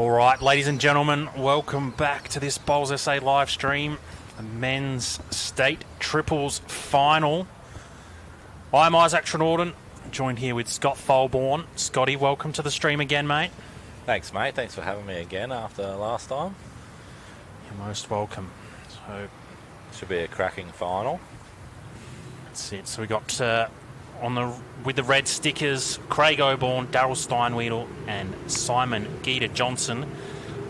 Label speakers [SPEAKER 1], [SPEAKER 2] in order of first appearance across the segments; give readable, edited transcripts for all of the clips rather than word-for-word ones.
[SPEAKER 1] All right, ladies and gentlemen, welcome back to this Bowls SA live stream, the men's state triples final. I'm Isaac Trenorden, joined here with Scott Tholborn. Scotty, welcome to the stream again, mate.
[SPEAKER 2] Thanks, mate. Thanks for having me again after last time.
[SPEAKER 1] You're most welcome. So
[SPEAKER 2] should be a cracking final.
[SPEAKER 1] That's it. So we got with the red stickers, Craig Oborne, Daryl Steinwiedel and Simon Geeta Johnson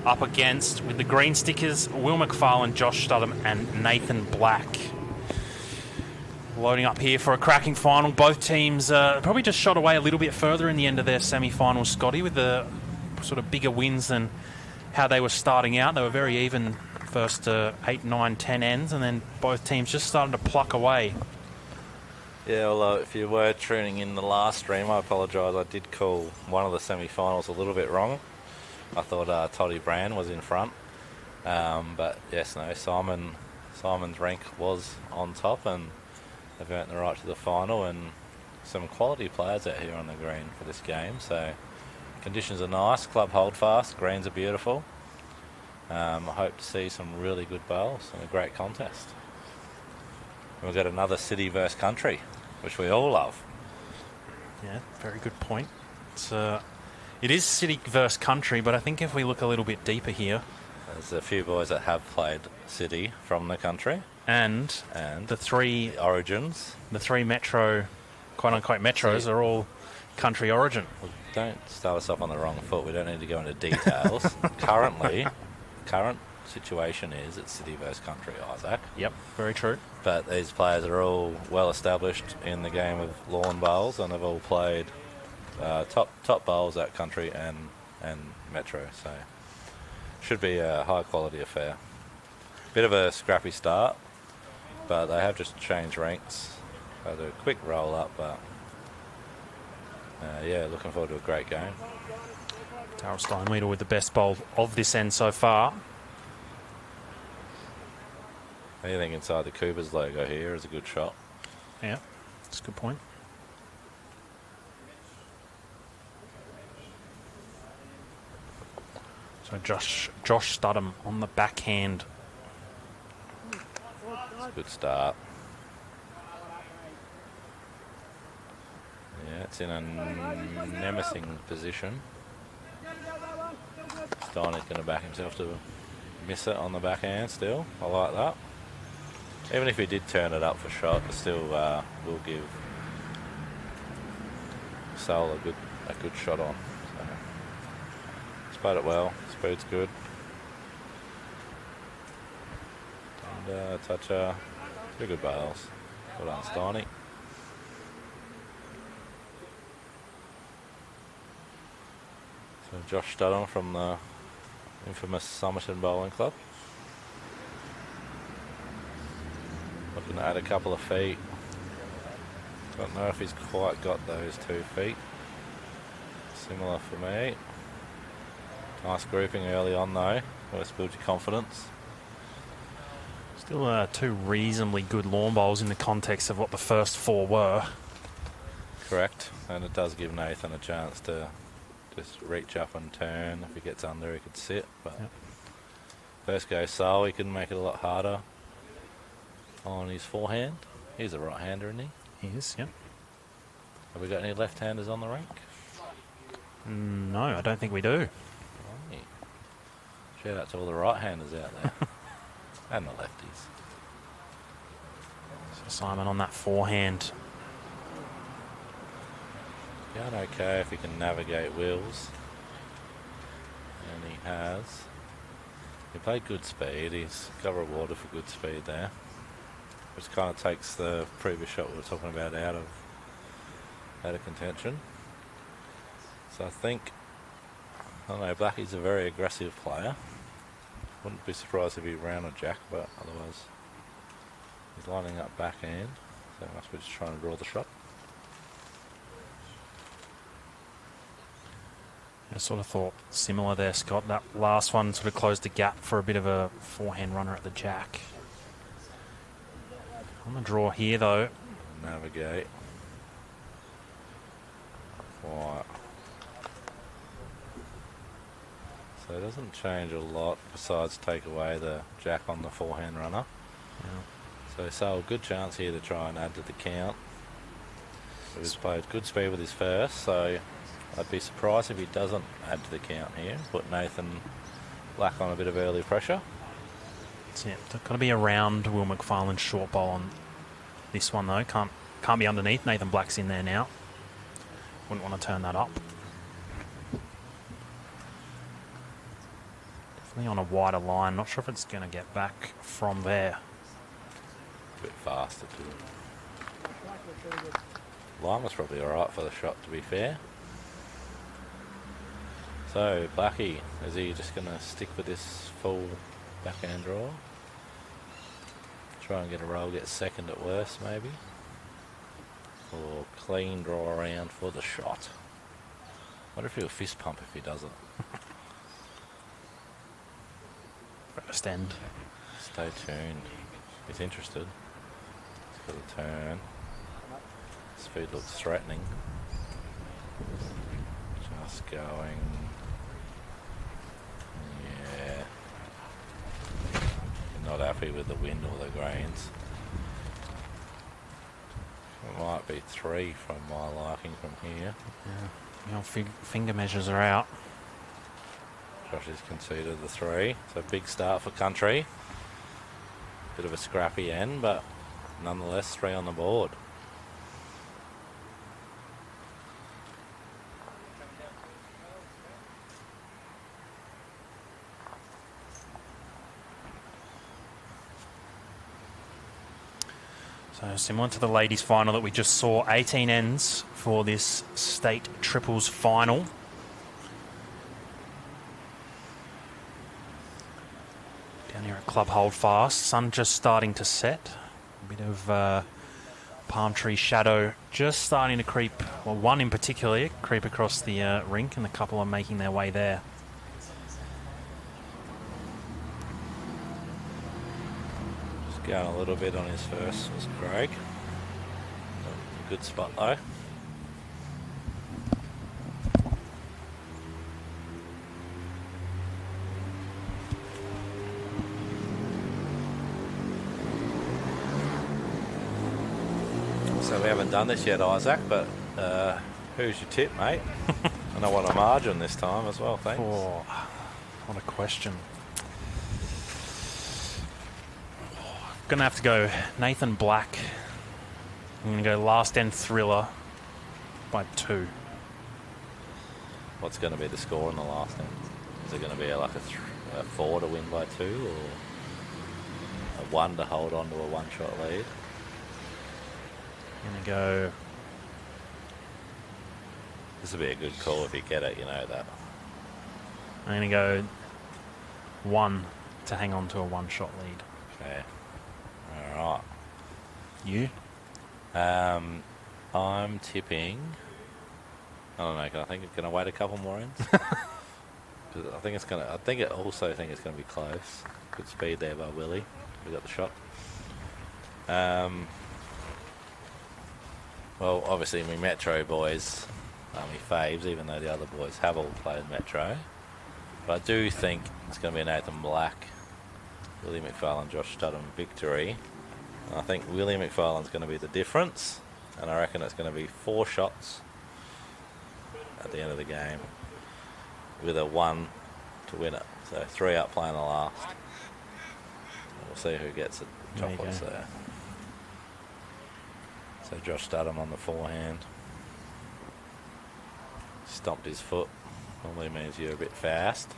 [SPEAKER 1] up against, with the green stickers, Will McFarlane, Josh Studham and Nathan Black. Loading up here for a cracking final. Both teams probably just shot away a little bit further in the end of their semi-finals, Scotty, with the sort of bigger wins than how they were starting out. They were very even first 8, 9, 10 ends, and then both teams just started to pluck away.
[SPEAKER 2] Yeah, although if you were tuning in the last stream, I apologise. I did call one of the semi-finals a little bit wrong. I thought Toddy Brand was in front. But yes, no, Simon's rank was on top, and they've earned the right to the final, and some quality players out here on the green for this game. So conditions are nice. Club Holdfast. Greens are beautiful. I hope to see some really good bowls and a great contest. We've got another city versus country, which we all love.
[SPEAKER 1] Yeah, very good point. It is city versus country, but I think if we look a little bit deeper here,
[SPEAKER 2] there's a few boys that have played city from the country.
[SPEAKER 1] And the three
[SPEAKER 2] origins.
[SPEAKER 1] The three metro, quote-unquote metros, are all country origin.
[SPEAKER 2] Well, don't start us off on the wrong foot. We don't need to go into details. Current situation is it's city versus country, Isaac.
[SPEAKER 1] Yep, very true.
[SPEAKER 2] But these players are all well established in the game of lawn bowls, and they've all played top bowls at country and metro. So should be a high quality affair. Bit of a scrappy start, but they have just changed ranks. Had a quick roll up, but yeah, looking forward to a great game.
[SPEAKER 1] Daryl Steinwiedel with the best bowl of this end so far.
[SPEAKER 2] Anything inside the Coopers logo here is a good shot.
[SPEAKER 1] Yeah, that's a good point. So Josh Studham on the backhand.
[SPEAKER 2] It's a good start. Yeah, it's in a nemesing position. Steiner's going to back himself to miss it on the backhand still. I like that. Even if he did turn it up for shot, it still will give Sol a good shot on. So, he's played it well. Speed's good. And toucher, two good bowls. Well done, Steiny. So Josh Studham from the infamous Somerton Bowling Club. Looking to add a couple of feet. Don't know if he's quite got those 2 feet. Similar for me. Nice grouping early on though. Always build your confidence.
[SPEAKER 1] Still two reasonably good lawn bowls in the context of what the first four were.
[SPEAKER 2] Correct. And it does give Nathan a chance to just reach up and turn. If he gets under, he could sit. But yep. First go Sol, he can make it a lot harder on his forehand. He's a right-hander, isn't he?
[SPEAKER 1] He is, yep.
[SPEAKER 2] Have we got any left-handers on the rank?
[SPEAKER 1] No, I don't think we do.
[SPEAKER 2] Right. Shout out to all the right-handers out there. And the lefties.
[SPEAKER 1] So Simon on that forehand.
[SPEAKER 2] Going okay if he can navigate wheels. And he has. He played good speed. He's got rewarded for good speed there. Which kind of takes the previous shot we were talking about out of contention. So I think, I don't know, Blackie's a very aggressive player. Wouldn't be surprised if he ran a jack, but otherwise he's lining up backhand. So he must be just trying to draw the shot.
[SPEAKER 1] I sort of thought similar there, Scott. That last one sort of closed the gap for a bit of a forehand runner at the jack. On the draw here, though.
[SPEAKER 2] Navigate. Quiet. So it doesn't change a lot besides take away the jack on the forehand runner.
[SPEAKER 1] Yeah.
[SPEAKER 2] So a good chance here to try and add to the count. He's played good speed with his first, so I'd be surprised if he doesn't add to the count here. Put Nathan Black on a bit of early pressure.
[SPEAKER 1] That's it. Got to be around Will McFarlane's short bowl on this one though. Can't be underneath. Nathan Black's in there now. Wouldn't want to turn that up. Definitely on a wider line. Not sure if it's going to get back from there.
[SPEAKER 2] A bit faster too. Line was probably alright for the shot, to be fair. So, Blackie, is he just going to stick with this full backhand draw? Try and get a roll, get second at worst, maybe? Or clean draw around for the shot. Wonder if he'll fist pump if he doesn't.
[SPEAKER 1] First end.
[SPEAKER 2] Stay tuned. He's interested. He's got a turn. Speed looks threatening. Just going. Yeah. Not happy with the wind or the greens. It might be 3 from my liking from here.
[SPEAKER 1] Yeah. Your finger measures are out.
[SPEAKER 2] Josh has conceded the 3. So big start for country. Bit of a scrappy end, but nonetheless 3 on the board.
[SPEAKER 1] So similar to the ladies' final that we just saw, 18 ends for this state triples final. Down here at Club Holdfast, sun just starting to set. A bit of palm tree shadow just starting to creep, well, one in particular, creep across the rink, and a couple are making their way there.
[SPEAKER 2] Going a little bit on his first was Craig. Good spot though. So we haven't done this yet, Isaac, but who's your tip, mate? And I want a margin this time as well, thanks.
[SPEAKER 1] Oh, what a question. Gonna have to go Nathan Black. I'm gonna go last end thriller by 2.
[SPEAKER 2] What's going to be the score in the last end? Is it going to be like a 4 to win by 2, or a 1 to hold on to a 1-shot lead?
[SPEAKER 1] Gonna go.
[SPEAKER 2] This would be a good call if you get it, you know that.
[SPEAKER 1] I'm gonna go 1 to hang on to a 1-shot lead.
[SPEAKER 2] Okay. All right.
[SPEAKER 1] You?
[SPEAKER 2] I'm tipping. I don't know. I think it's going to wait a couple more ends. I think it's going to. I also think it's going to be close. Good speed there by Willie. We got the shot. Well, obviously, my Metro boys are my faves, even though the other boys have all played Metro. But I do think it's going to be Nathan Black, Willie McFarlane, Josh Studham victory. And I think Willie McFarlane's going to be the difference. And I reckon it's going to be 4 shots at the end of the game with a 1 to win it. So 3 up playing the last. We'll see who gets it. Chocolates there. So Josh Studham on the forehand. Stomped his foot. Normally means you're a bit fast.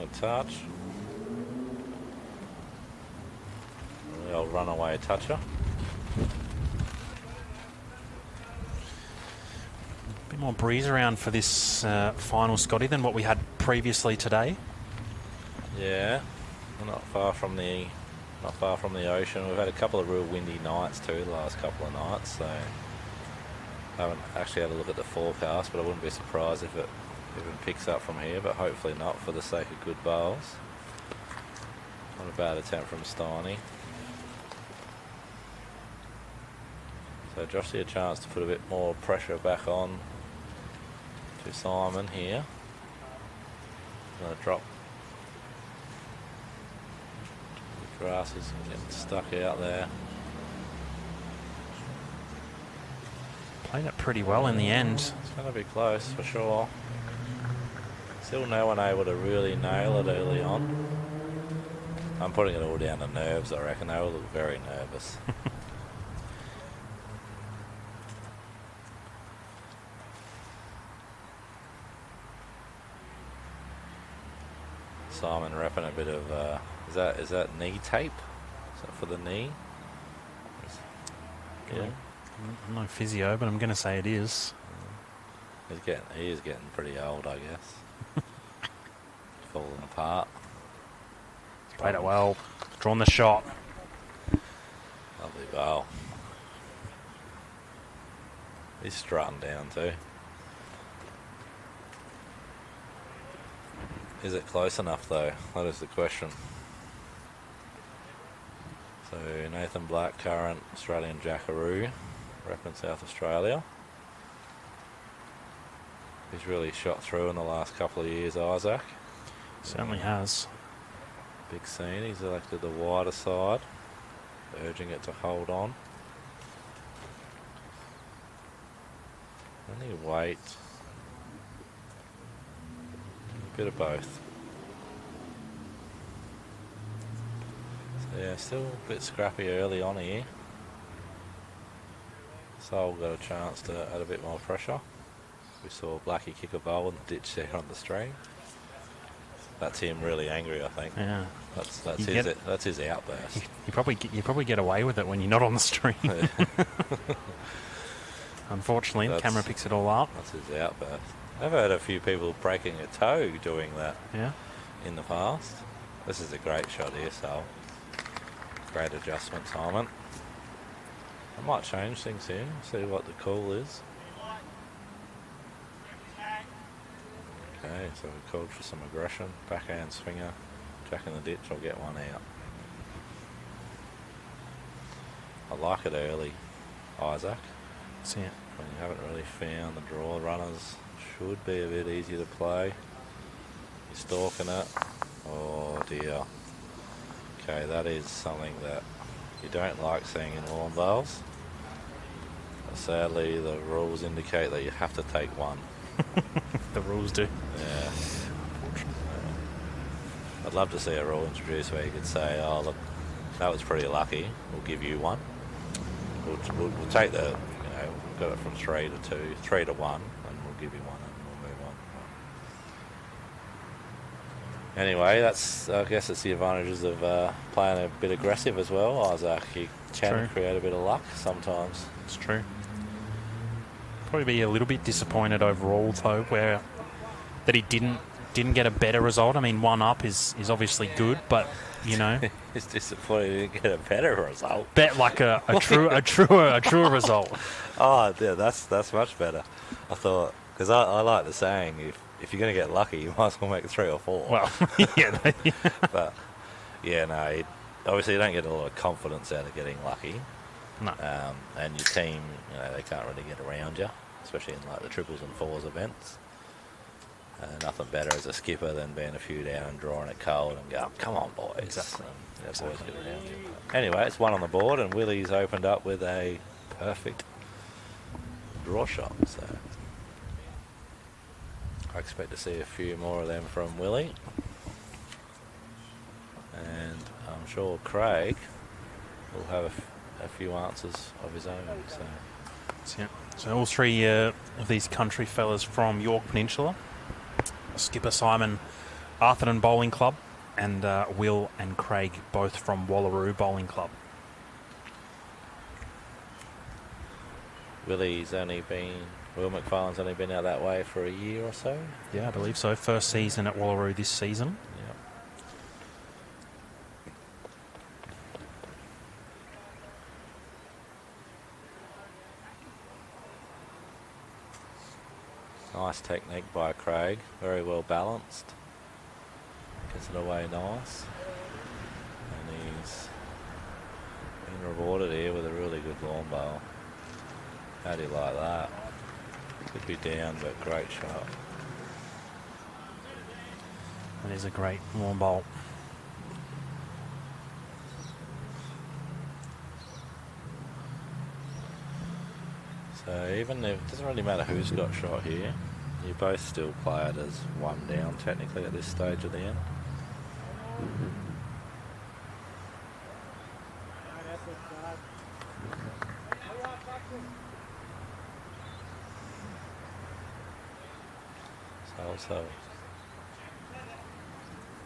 [SPEAKER 2] A touch. The old runaway toucher.
[SPEAKER 1] A bit more breeze around for this final, Scotty, than what we had previously today.
[SPEAKER 2] Yeah, we're not far from the ocean. We've had a couple of real windy nights too, the last couple of nights. So I haven't actually had a look at the forecast, but I wouldn't be surprised if it even picks up from here. But hopefully not, for the sake of good bowls. Not a bad attempt from Steiny. So So Joshy a chance to put a bit more pressure back on to Simon here. Gonna drop. The grass is getting stuck out there.
[SPEAKER 1] Playing it pretty well in the end.
[SPEAKER 2] It's gonna be close for sure. Still no one able to really nail it early on. I'm putting it all down to nerves, I reckon. They all look very nervous. Simon repping a bit of is that knee tape? Is that for the knee? Yeah.
[SPEAKER 1] I'm no physio, but I'm going to say it is.
[SPEAKER 2] He is getting pretty old, I guess. Falling apart.
[SPEAKER 1] Played it well. Drawn the shot.
[SPEAKER 2] Lovely bowl. He's strutting down too. Is it close enough though? That is the question. So Nathan Blackcurrant, Australian Jackaroo, repping South Australia. He's really shot through in the last couple of years, Isaac.
[SPEAKER 1] Certainly has.
[SPEAKER 2] Big scene. He's elected the wider side, urging it to hold on. Any weight. A bit of both. So yeah, still a bit scrappy early on here. Sol got a chance to add a bit more pressure. We saw Blackie kick a bowl in the ditch there on the stream. That's him really angry, I think.
[SPEAKER 1] Yeah.
[SPEAKER 2] That's his outburst.
[SPEAKER 1] You probably get away with it when you're not on the stream. Unfortunately, the camera picks it all up.
[SPEAKER 2] That's his outburst. I've heard a few people breaking a toe doing that.
[SPEAKER 1] Yeah.
[SPEAKER 2] In the past. This is a great shot here, so great adjustment, Simon. I might change things here. See what the call is. Okay, so we called for some aggression. Backhand swinger, jack in the ditch, I'll get one out. I like it early, Isaac.
[SPEAKER 1] See it.
[SPEAKER 2] When you haven't really found the draw, runners should be a bit easier to play. You're stalking it. Oh dear. Okay, that is something that you don't like seeing in lawn bowls. Sadly, the rules indicate that you have to take one.
[SPEAKER 1] The rules do.
[SPEAKER 2] Yeah. I'd love to see a rule introduced where you could say, oh look, that was pretty lucky, we'll give you one. We'll take the, we've got it from 3 to 2, 3 to 1, and we'll give you one and we'll move on. Anyway, I guess it's the advantages of playing a bit aggressive as well, Isaac. You can create a bit of luck sometimes.
[SPEAKER 1] It's true. Probably be a little bit disappointed overall though, that he didn't get a better result. I mean, 1 up is obviously good, but
[SPEAKER 2] it's disappointed he didn't get a better result.
[SPEAKER 1] Bet like a truer result.
[SPEAKER 2] Oh yeah, that's much better. I thought, because I like the saying, if you're going to get lucky, you might as well make 3 or 4.
[SPEAKER 1] Well, yeah.
[SPEAKER 2] But yeah, no, obviously you don't get a lot of confidence out of getting lucky.
[SPEAKER 1] No.
[SPEAKER 2] And your team, they can't really get around you, especially in like the triples and fours events. Nothing better as a skipper than being a few down and drawing it cold and go, come on, boys.
[SPEAKER 1] Exactly.
[SPEAKER 2] Boys get around you. Anyway, it's 1 on the board, and Willie's opened up with a perfect draw shot. So I expect to see a few more of them from Willie. And I'm sure Craig will have a few answers of his own.
[SPEAKER 1] So all 3 of these country fellas from York Peninsula. Skipper Simon, Arthurton Bowling Club, and Will and Craig both from Wallaroo Bowling Club.
[SPEAKER 2] Will McFarlane's only been out that way for a year or so?
[SPEAKER 1] Yeah, I believe so. First season at Wallaroo this season.
[SPEAKER 2] Nice technique by Craig, very well balanced. Gets it away nice. And he's been rewarded here with a really good lawn bowl. How do you like that? Could be down, but great shot.
[SPEAKER 1] That is a great warm bolt.
[SPEAKER 2] So even if it doesn't really matter who's got shot here, you both still play it as one down technically at this stage of the end. So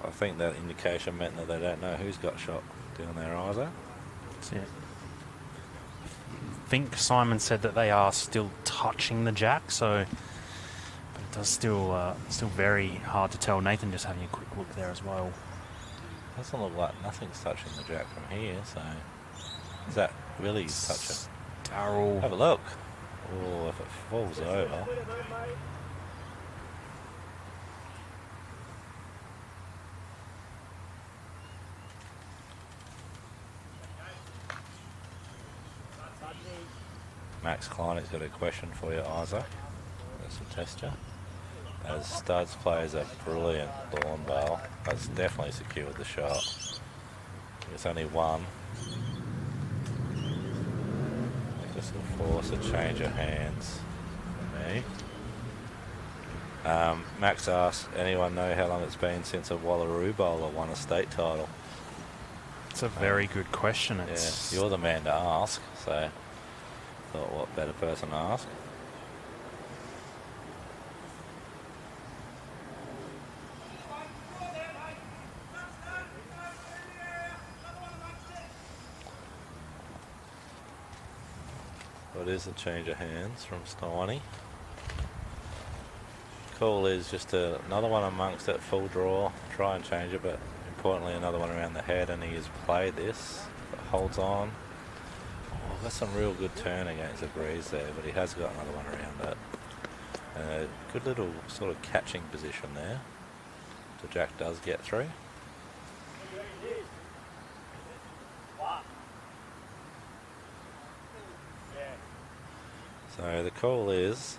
[SPEAKER 2] I think that indication meant that they don't know who's got shot down there either.
[SPEAKER 1] That's it. I think Simon said that they are still touching the jack, so but it does still very hard to tell. Nathan just having a quick look there as well.
[SPEAKER 2] Doesn't look like nothing's touching the jack from here, so is that really touching?
[SPEAKER 1] Darryl.
[SPEAKER 2] Have a look. Oh, if it falls over. Max Kleiner's got a question for you, Isaac. That's a tester. As studs plays a brilliant lawn bowl. That's definitely secured the shot. It's only one. I think this will force a change of hands for me. Max asked, anyone know how long it's been since a Wallaroo bowler won a state title?
[SPEAKER 1] It's a very good question.
[SPEAKER 2] Yeah, you're the man to ask, so thought what better person to ask. What is a change of hands from Steiny? Cool is just another one amongst that full draw. Try and change it, but importantly another one around the head, and he has played this. Holds on. Oh, got some real good turn against the breeze there, but he has got another one around it. Good little sort of catching position there. So Jack does get through. So the call is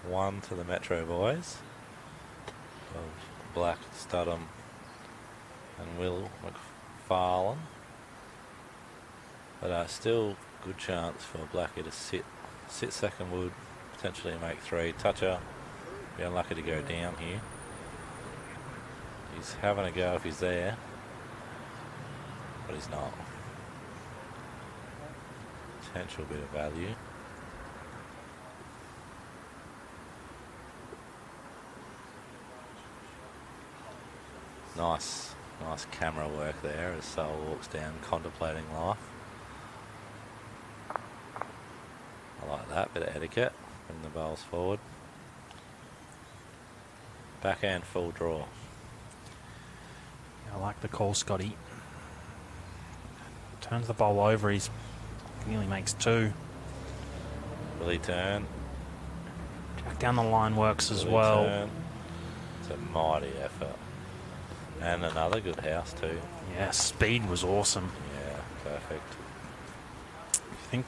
[SPEAKER 2] 1 to the Metro boys of Black, Studham and Will McFarlane. But still good chance for Blackie to sit second wood, potentially make 3. Toucher, be unlucky to go down here. He's having a go if he's there, but he's not. Potential bit of value. Nice camera work there as Sol walks down contemplating life. I like that, bit of etiquette. Bring the bowls forward. Backhand full draw.
[SPEAKER 1] I like the call, Scotty. Turns the bowl over, he nearly makes 2.
[SPEAKER 2] Will he turn?
[SPEAKER 1] Jack down the line works as
[SPEAKER 2] Will he
[SPEAKER 1] well.
[SPEAKER 2] turn? It's a mighty effort. And another good house too.
[SPEAKER 1] Yeah, speed was awesome.
[SPEAKER 2] Yeah, perfect.
[SPEAKER 1] I think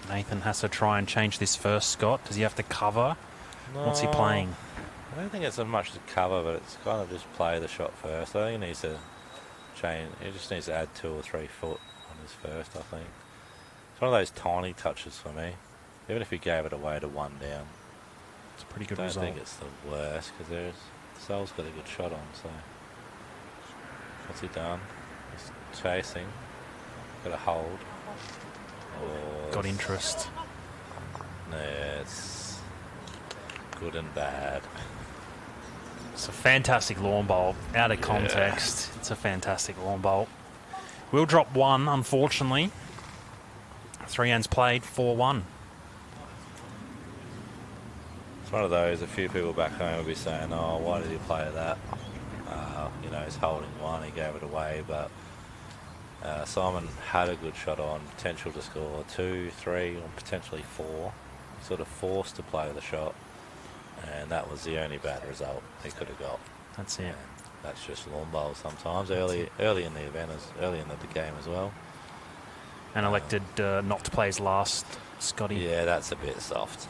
[SPEAKER 1] Nathan has to try and change this first, Scott. Does he have to cover?
[SPEAKER 2] No,
[SPEAKER 1] What's he playing?
[SPEAKER 2] I don't think it's as much as cover, but it's kind of just play the shot first. I think he needs to change. He just needs to add 2 or 3 foot on his first, I think. It's one of those tiny touches for me. Even if he gave it away to 1 down.
[SPEAKER 1] It's a pretty good
[SPEAKER 2] I don't
[SPEAKER 1] result.
[SPEAKER 2] think it's the worst, because Sol's got a good shot on, so. What's he done? He's chasing. Got a hold. Oh,
[SPEAKER 1] Got interest.
[SPEAKER 2] Yeah, it's good and bad.
[SPEAKER 1] It's a fantastic lawn bowl. Out of context, it's a fantastic lawn bowl. We'll drop 1, unfortunately. 3 hands played, 4-1.
[SPEAKER 2] It's one of those, a few people back home will be saying, oh, why did he play that? You know, he's holding 1, he gave it away, but Simon had a good shot on, potential to score 2, 3, or potentially 4. Sort of forced to play the shot, and that was the only bad result he could have got.
[SPEAKER 1] That's it.
[SPEAKER 2] And that's just lawn bowls sometimes, early in the event, early in the game as well.
[SPEAKER 1] And elected not to play his last Scotty.
[SPEAKER 2] Yeah, that's a bit soft.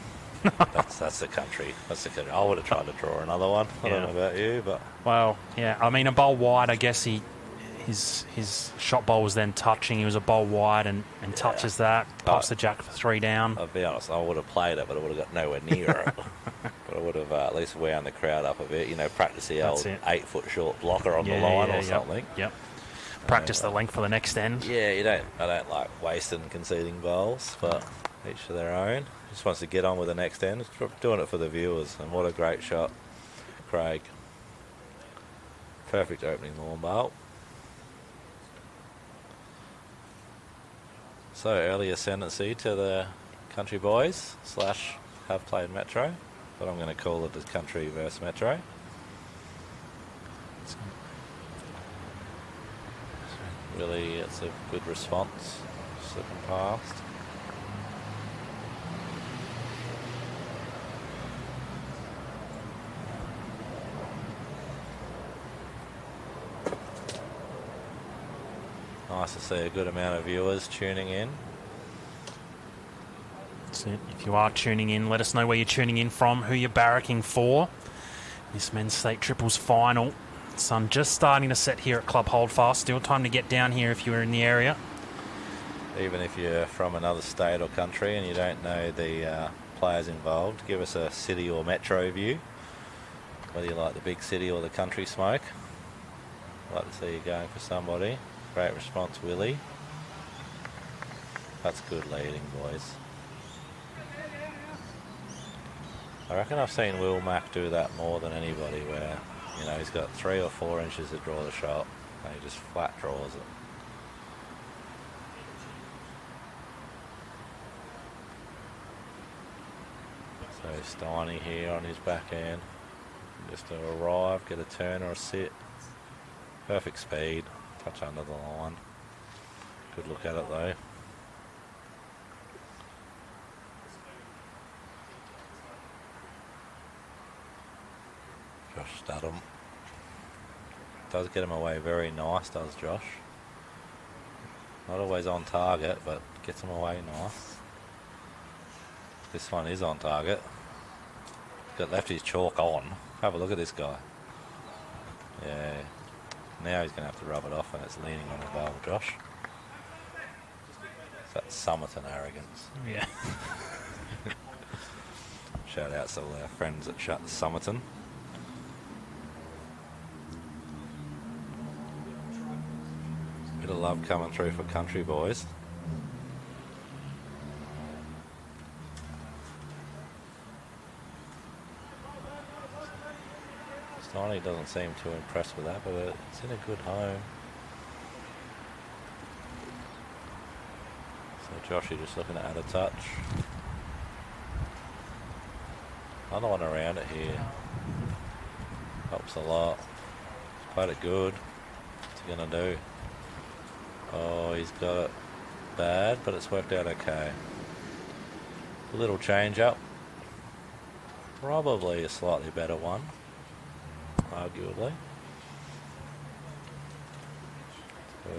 [SPEAKER 2] that's the country. That's the country. I would have tried to draw another one. I don't know about you, but
[SPEAKER 1] well, yeah. I mean, a bowl wide. I guess his shot bowl was then touching. He was a bowl wide and touches that. Pops the jack for 3 down.
[SPEAKER 2] I'll be honest. I would have played it, but I would have got nowhere near it. But I would have at least wound the crowd up a bit. You know, practice the old 8-foot short blocker on the line or something.
[SPEAKER 1] Yep. Practice the length for the next end.
[SPEAKER 2] Yeah, I don't like wasting and conceding bowls, but each to their own. Just wants to get on with the next end. Doing it for the viewers, and what a great shot, Craig. Perfect opening lawn bowl. So early ascendancy to the country boys / have played Metro, but I'm going to call it the country versus Metro. Really, it's a good response. Slipping past. Nice to see a good amount of viewers tuning in.
[SPEAKER 1] That's it. If you are tuning in, let us know where you're tuning in from, who you're barracking for. This men's state triples final. Sun just starting to set here at Club Holdfast. Still time to get down here if you're in the area.
[SPEAKER 2] Even if you're from another state or country and you don't know the players involved, give us a city or metro view. Whether you like the big city or the country smoke. I'd like to see you going for somebody. Great response, Willie. That's good leading, boys. I reckon I've seen Will Mack do that more than anybody, where, you know, he's got 3 or 4 inches to draw the shot and he just flat draws it. So Steiny here on his back end. Just to arrive, get a turn or a sit. Perfect speed. Touch under the line. Good look at it though. Josh Studham. Does get him away very nice, does Josh. Not always on target, but gets him away nice. This one is on target. Got left his chalk on. Have a look at this guy. Yeah. Now he's going to have to rub it off and it's leaning on the bowl, Josh. It's that Somerton arrogance.
[SPEAKER 1] Yeah.
[SPEAKER 2] Shout out to all our friends at Somerton. Bit of love coming through for country boys. Steiny doesn't seem too impressed with that, but it's in a good home. So Joshy just looking to add a touch. Another one around it here. Helps a lot. He's played it good. What's he going to do? Oh, he's got it bad, but it's worked out okay. A little change up. Probably a slightly better one. Arguably. So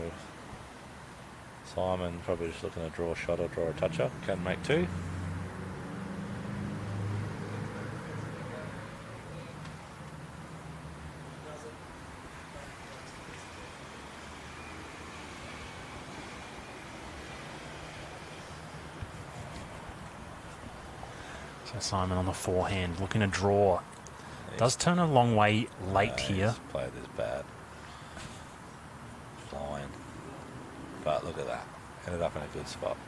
[SPEAKER 2] Simon probably just looking to draw a shot or draw a toucher. Can make 2.
[SPEAKER 1] So Simon on the forehand looking to draw. Does turn a long way late here.
[SPEAKER 2] He's played this bad. Flying. But look at that. Ended up in a good spot.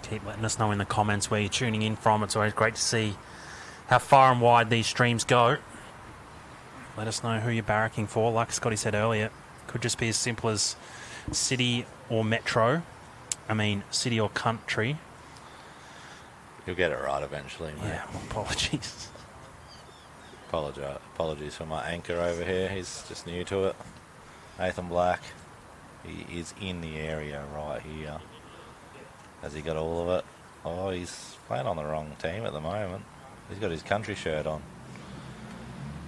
[SPEAKER 1] Keep letting us know in the comments where you're tuning in from. It's always great to see how far and wide these streams go. Let us know who you're barracking for. Like Scotty said earlier, could just be as simple as city or metro. I mean, city or country.
[SPEAKER 2] You'll get it right eventually, mate.
[SPEAKER 1] Yeah, well, apologies.
[SPEAKER 2] Apologies for my anchor over here. He's just new to it. Nathan Black. He is in the area right here. Has he got all of it? Oh, he's playing on the wrong team at the moment. He's got his country shirt on.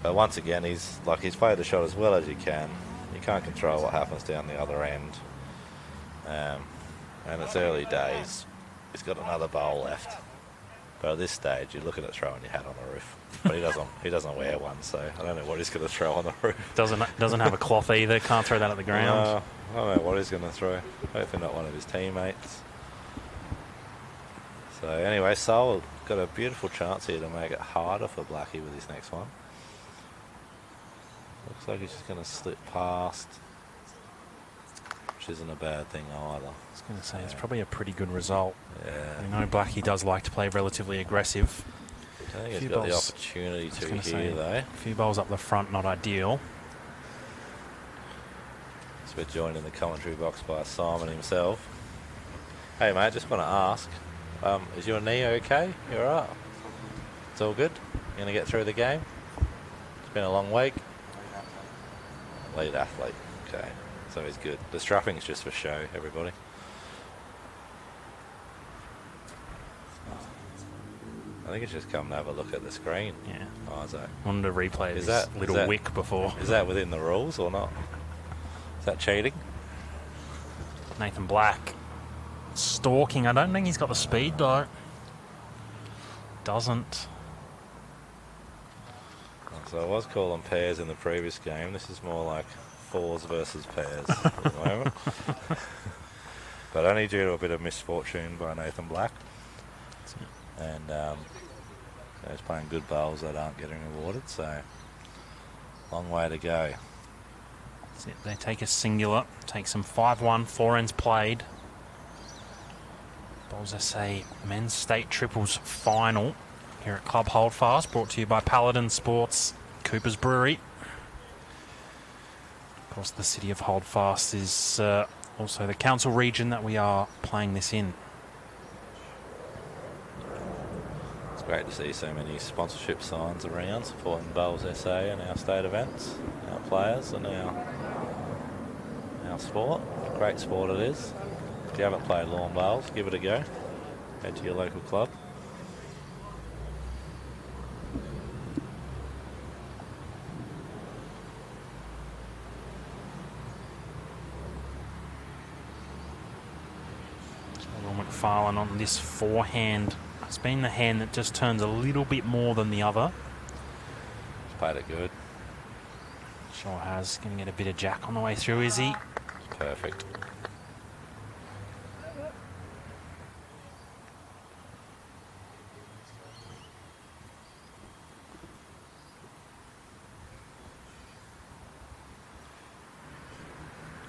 [SPEAKER 2] But once again, he's played the shot as well as he can. You can't control what happens down the other end. And it's early days. He's got another bowl left. But at this stage, you're looking at throwing your hat on the roof. But he doesn't wear one, so I don't know what he's going to throw on the roof.
[SPEAKER 1] Doesn't have a cloth either. Can't throw that at the ground.
[SPEAKER 2] I don't know what he's going to throw. Hopefully not one of his teammates. So anyway, Sol got a beautiful chance here to make it harder for Blackie with his next one. Looks like he's just going to slip past, which isn't a bad thing either.
[SPEAKER 1] I was going to say, it's probably a pretty good result.
[SPEAKER 2] Yeah.
[SPEAKER 1] I know Blackie does like to play relatively aggressive.
[SPEAKER 2] I think he's got the opportunity to here, though.
[SPEAKER 1] A few bowls up the front, not ideal.
[SPEAKER 2] So we're joined in the commentary box by Simon himself. Hey, mate, just want to ask, is your knee okay? You all right? It's all good? You going to get through the game? It's been a long week. Lead athlete. Okay, so he's good. The strapping's just for show, everybody. I think it's just come and have a look at the screen.
[SPEAKER 1] Yeah.
[SPEAKER 2] Isaac.
[SPEAKER 1] Wanted to replay this little wick before.
[SPEAKER 2] Is that within the rules or not? Is that cheating?
[SPEAKER 1] Nathan Black stalking. I don't think he's got the speed though. Doesn't.
[SPEAKER 2] So I was calling pairs in the previous game. This is more like fours versus pairs at the moment. But only due to a bit of misfortune by Nathan Black. And he's playing good bowls that aren't getting rewarded, so long way to go.
[SPEAKER 1] That's it. They take a singular, take some 5-1, 4 ends played. Bowls SA Men's State Triples Final here at Club Holdfast, brought to you by Paladin Sports, Cooper's Brewery. Of course, the city of Holdfast is also the council region that we are playing this in.
[SPEAKER 2] It's great to see so many sponsorship signs around supporting Bowls SA and our state events, our players and our sport. Great sport it is. If you haven't played lawn bowls, give it a go. Head to your local club.
[SPEAKER 1] McFarlane on this forehand. It's been the hand that just turns a little bit more than the other.
[SPEAKER 2] He's played it good.
[SPEAKER 1] Sure has. Going to get a bit of jack on the way through, is he?
[SPEAKER 2] Perfect.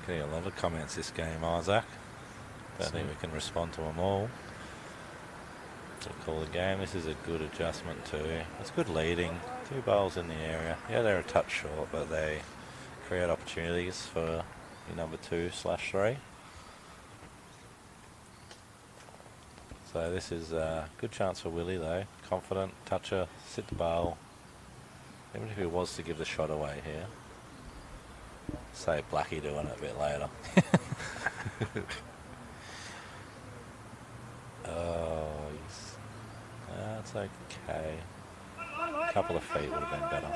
[SPEAKER 2] Getting a lot of comments this game, Isaac. Don't think we can respond to them all. To call the game, this is a good adjustment too. It's good leading. 2 bowls in the area. Yeah, they're a touch short, but they create opportunities for your number 2/3. So this is a good chance for Willie though. Confident, toucher, sit the bowl. Even if he was to give the shot away here. Say Blackie doing it a bit later. Oh, that's okay. A couple of feet would have been better.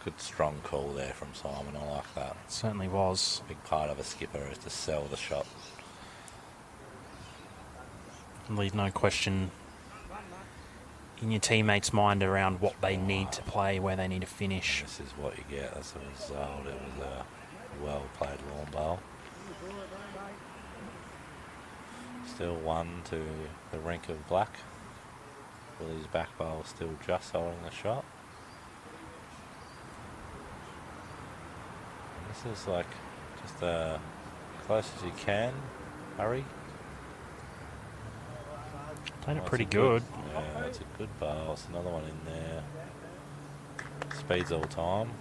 [SPEAKER 2] Good strong call there from Simon. I like that.
[SPEAKER 1] It certainly was.
[SPEAKER 2] Big part of a skipper is to sell the shot.
[SPEAKER 1] Leave no question in your teammates' mind around what they need to play, where they need to finish.
[SPEAKER 2] This is what you get as a result. It was a well-played lawn bowl. Still 1 to the rink of Black. Willie's back bowl still just holding the shot. And this is like just close as you can. Hurry.
[SPEAKER 1] Played it pretty good.
[SPEAKER 2] Yeah, that's a good bowl. It's another one in there. Speeds all time.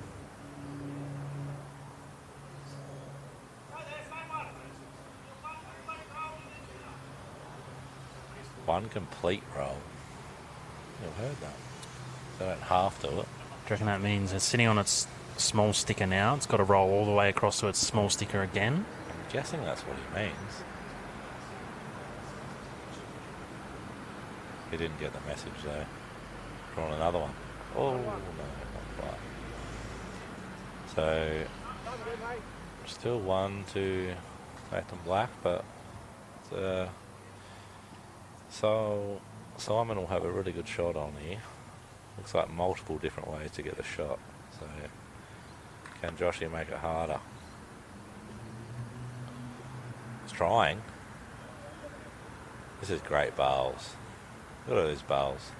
[SPEAKER 2] One complete roll. You've heard that. They don't half do it.
[SPEAKER 1] Do you reckon that means it's sitting on its small sticker now? It's got to roll all the way across to its small sticker again?
[SPEAKER 2] I'm guessing that's what he means. He didn't get the message though. Drawn another one. Oh no, not quite. So still 1 to Nathan Black, but so Simon will have a really good shot on here. Looks like multiple different ways to get the shot. So can Joshy make it harder? He's trying. This is great bowls. Look at these bowls.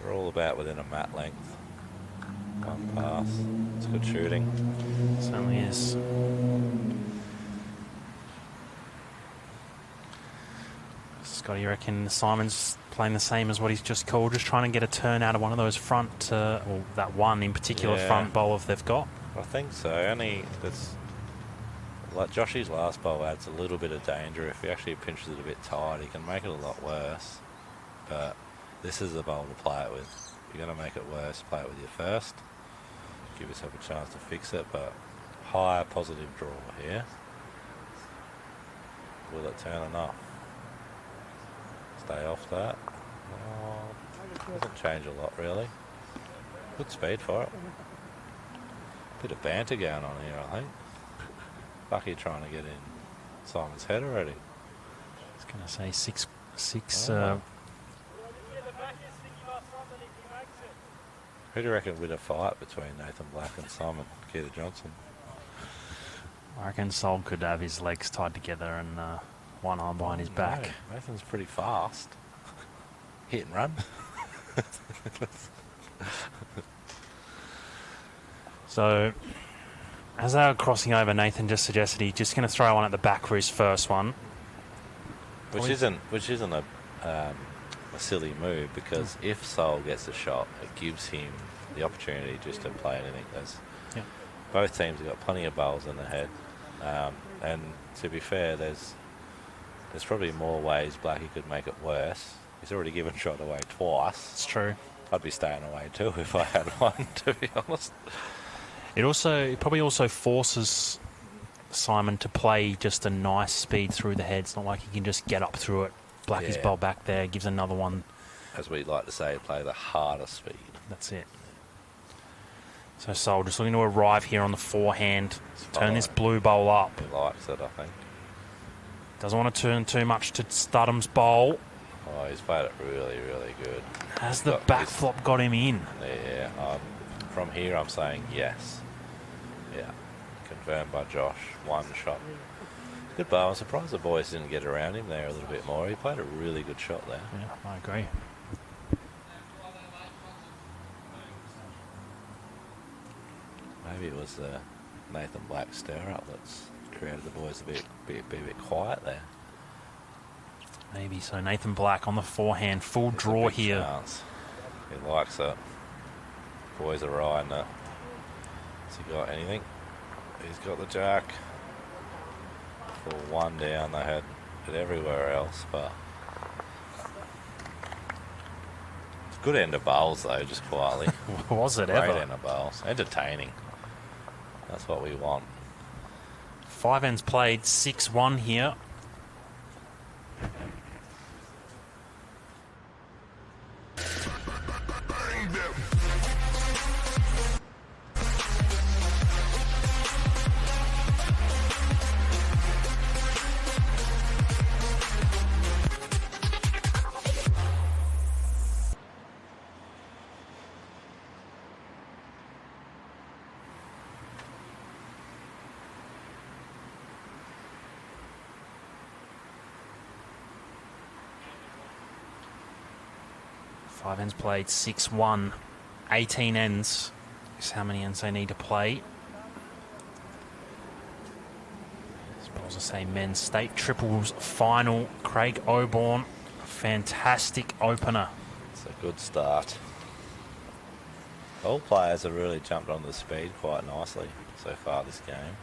[SPEAKER 2] They're all about within a mat length. One pass. It's good shooting.
[SPEAKER 1] Certainly is. Scott, you reckon Simon's playing the same as what he's just called, just trying to get a turn out of one of those front, or that one in particular front bowler they've got?
[SPEAKER 2] I think so. Only it's like Joshy's last bowl adds a little bit of danger. If he actually pinches it a bit tight, he can make it a lot worse. But this is the bowl to play it with. If you're going to make it worse, play it with your first. Give yourself a chance to fix it, but higher positive draw here. Will it turn enough? Stay off that. Oh, doesn't change a lot really. Good speed for it. Bit of banter going on here, I think. Bucky trying to get in Simon's head already.
[SPEAKER 1] I was going to say six.
[SPEAKER 2] Who do you reckon win a fight between Nathan Black and Simon Keita Johnson?
[SPEAKER 1] I reckon Sol could have his legs tied together and one arm behind his back.
[SPEAKER 2] No, Nathan's pretty fast. Hit and run.
[SPEAKER 1] So, as they were crossing over, Nathan just suggested he's just going to throw one at the back for his first one.
[SPEAKER 2] Which isn't a silly move, because if Sol gets a shot, it gives him the opportunity just to play anything. Both teams have got plenty of bowls in the head, and to be fair, there's probably more ways Blackie could make it worse. He's already given shot away twice.
[SPEAKER 1] It's true.
[SPEAKER 2] I'd be staying away too if I had one, to be honest.
[SPEAKER 1] It probably also forces Simon to play just a nice speed through the head. It's not like he can just get up through it. Blackie's bowl back there, gives another one.
[SPEAKER 2] As we like to say, play the harder speed.
[SPEAKER 1] That's it. So Sol just looking to arrive here on the forehand. Turn this blue bowl up.
[SPEAKER 2] He likes it, I think.
[SPEAKER 1] Doesn't want to turn too much to Studham's bowl.
[SPEAKER 2] Oh, he's played it really, really good.
[SPEAKER 1] Has the back flop got him in?
[SPEAKER 2] Yeah. From here, I'm saying yes. Yeah. Confirmed by Josh. One shot. Good bowl. I'm surprised the boys didn't get around him there a little bit more. He played a really good shot there.
[SPEAKER 1] Yeah, I agree.
[SPEAKER 2] Maybe it was the Nathan Black stir-up that's created the boys be a bit quiet there.
[SPEAKER 1] Maybe so. Nathan Black on the forehand, full draw here.
[SPEAKER 2] Chance. He likes it. Boys are riding it. Has he got anything? He's got the jack. For one down, they had it everywhere else, but it's a good end of bowls though, just quietly.
[SPEAKER 1] Was it
[SPEAKER 2] Great
[SPEAKER 1] ever?
[SPEAKER 2] end of bowls. Entertaining. That's what we want.
[SPEAKER 1] 5 ends played, 6-1 here. Five ends played, 6-1. 18 ends is how many ends they need to play. I suppose I say men's state triples final. Craig Oborn, fantastic opener.
[SPEAKER 2] It's a good start. All players have really jumped on the speed quite nicely so far this game.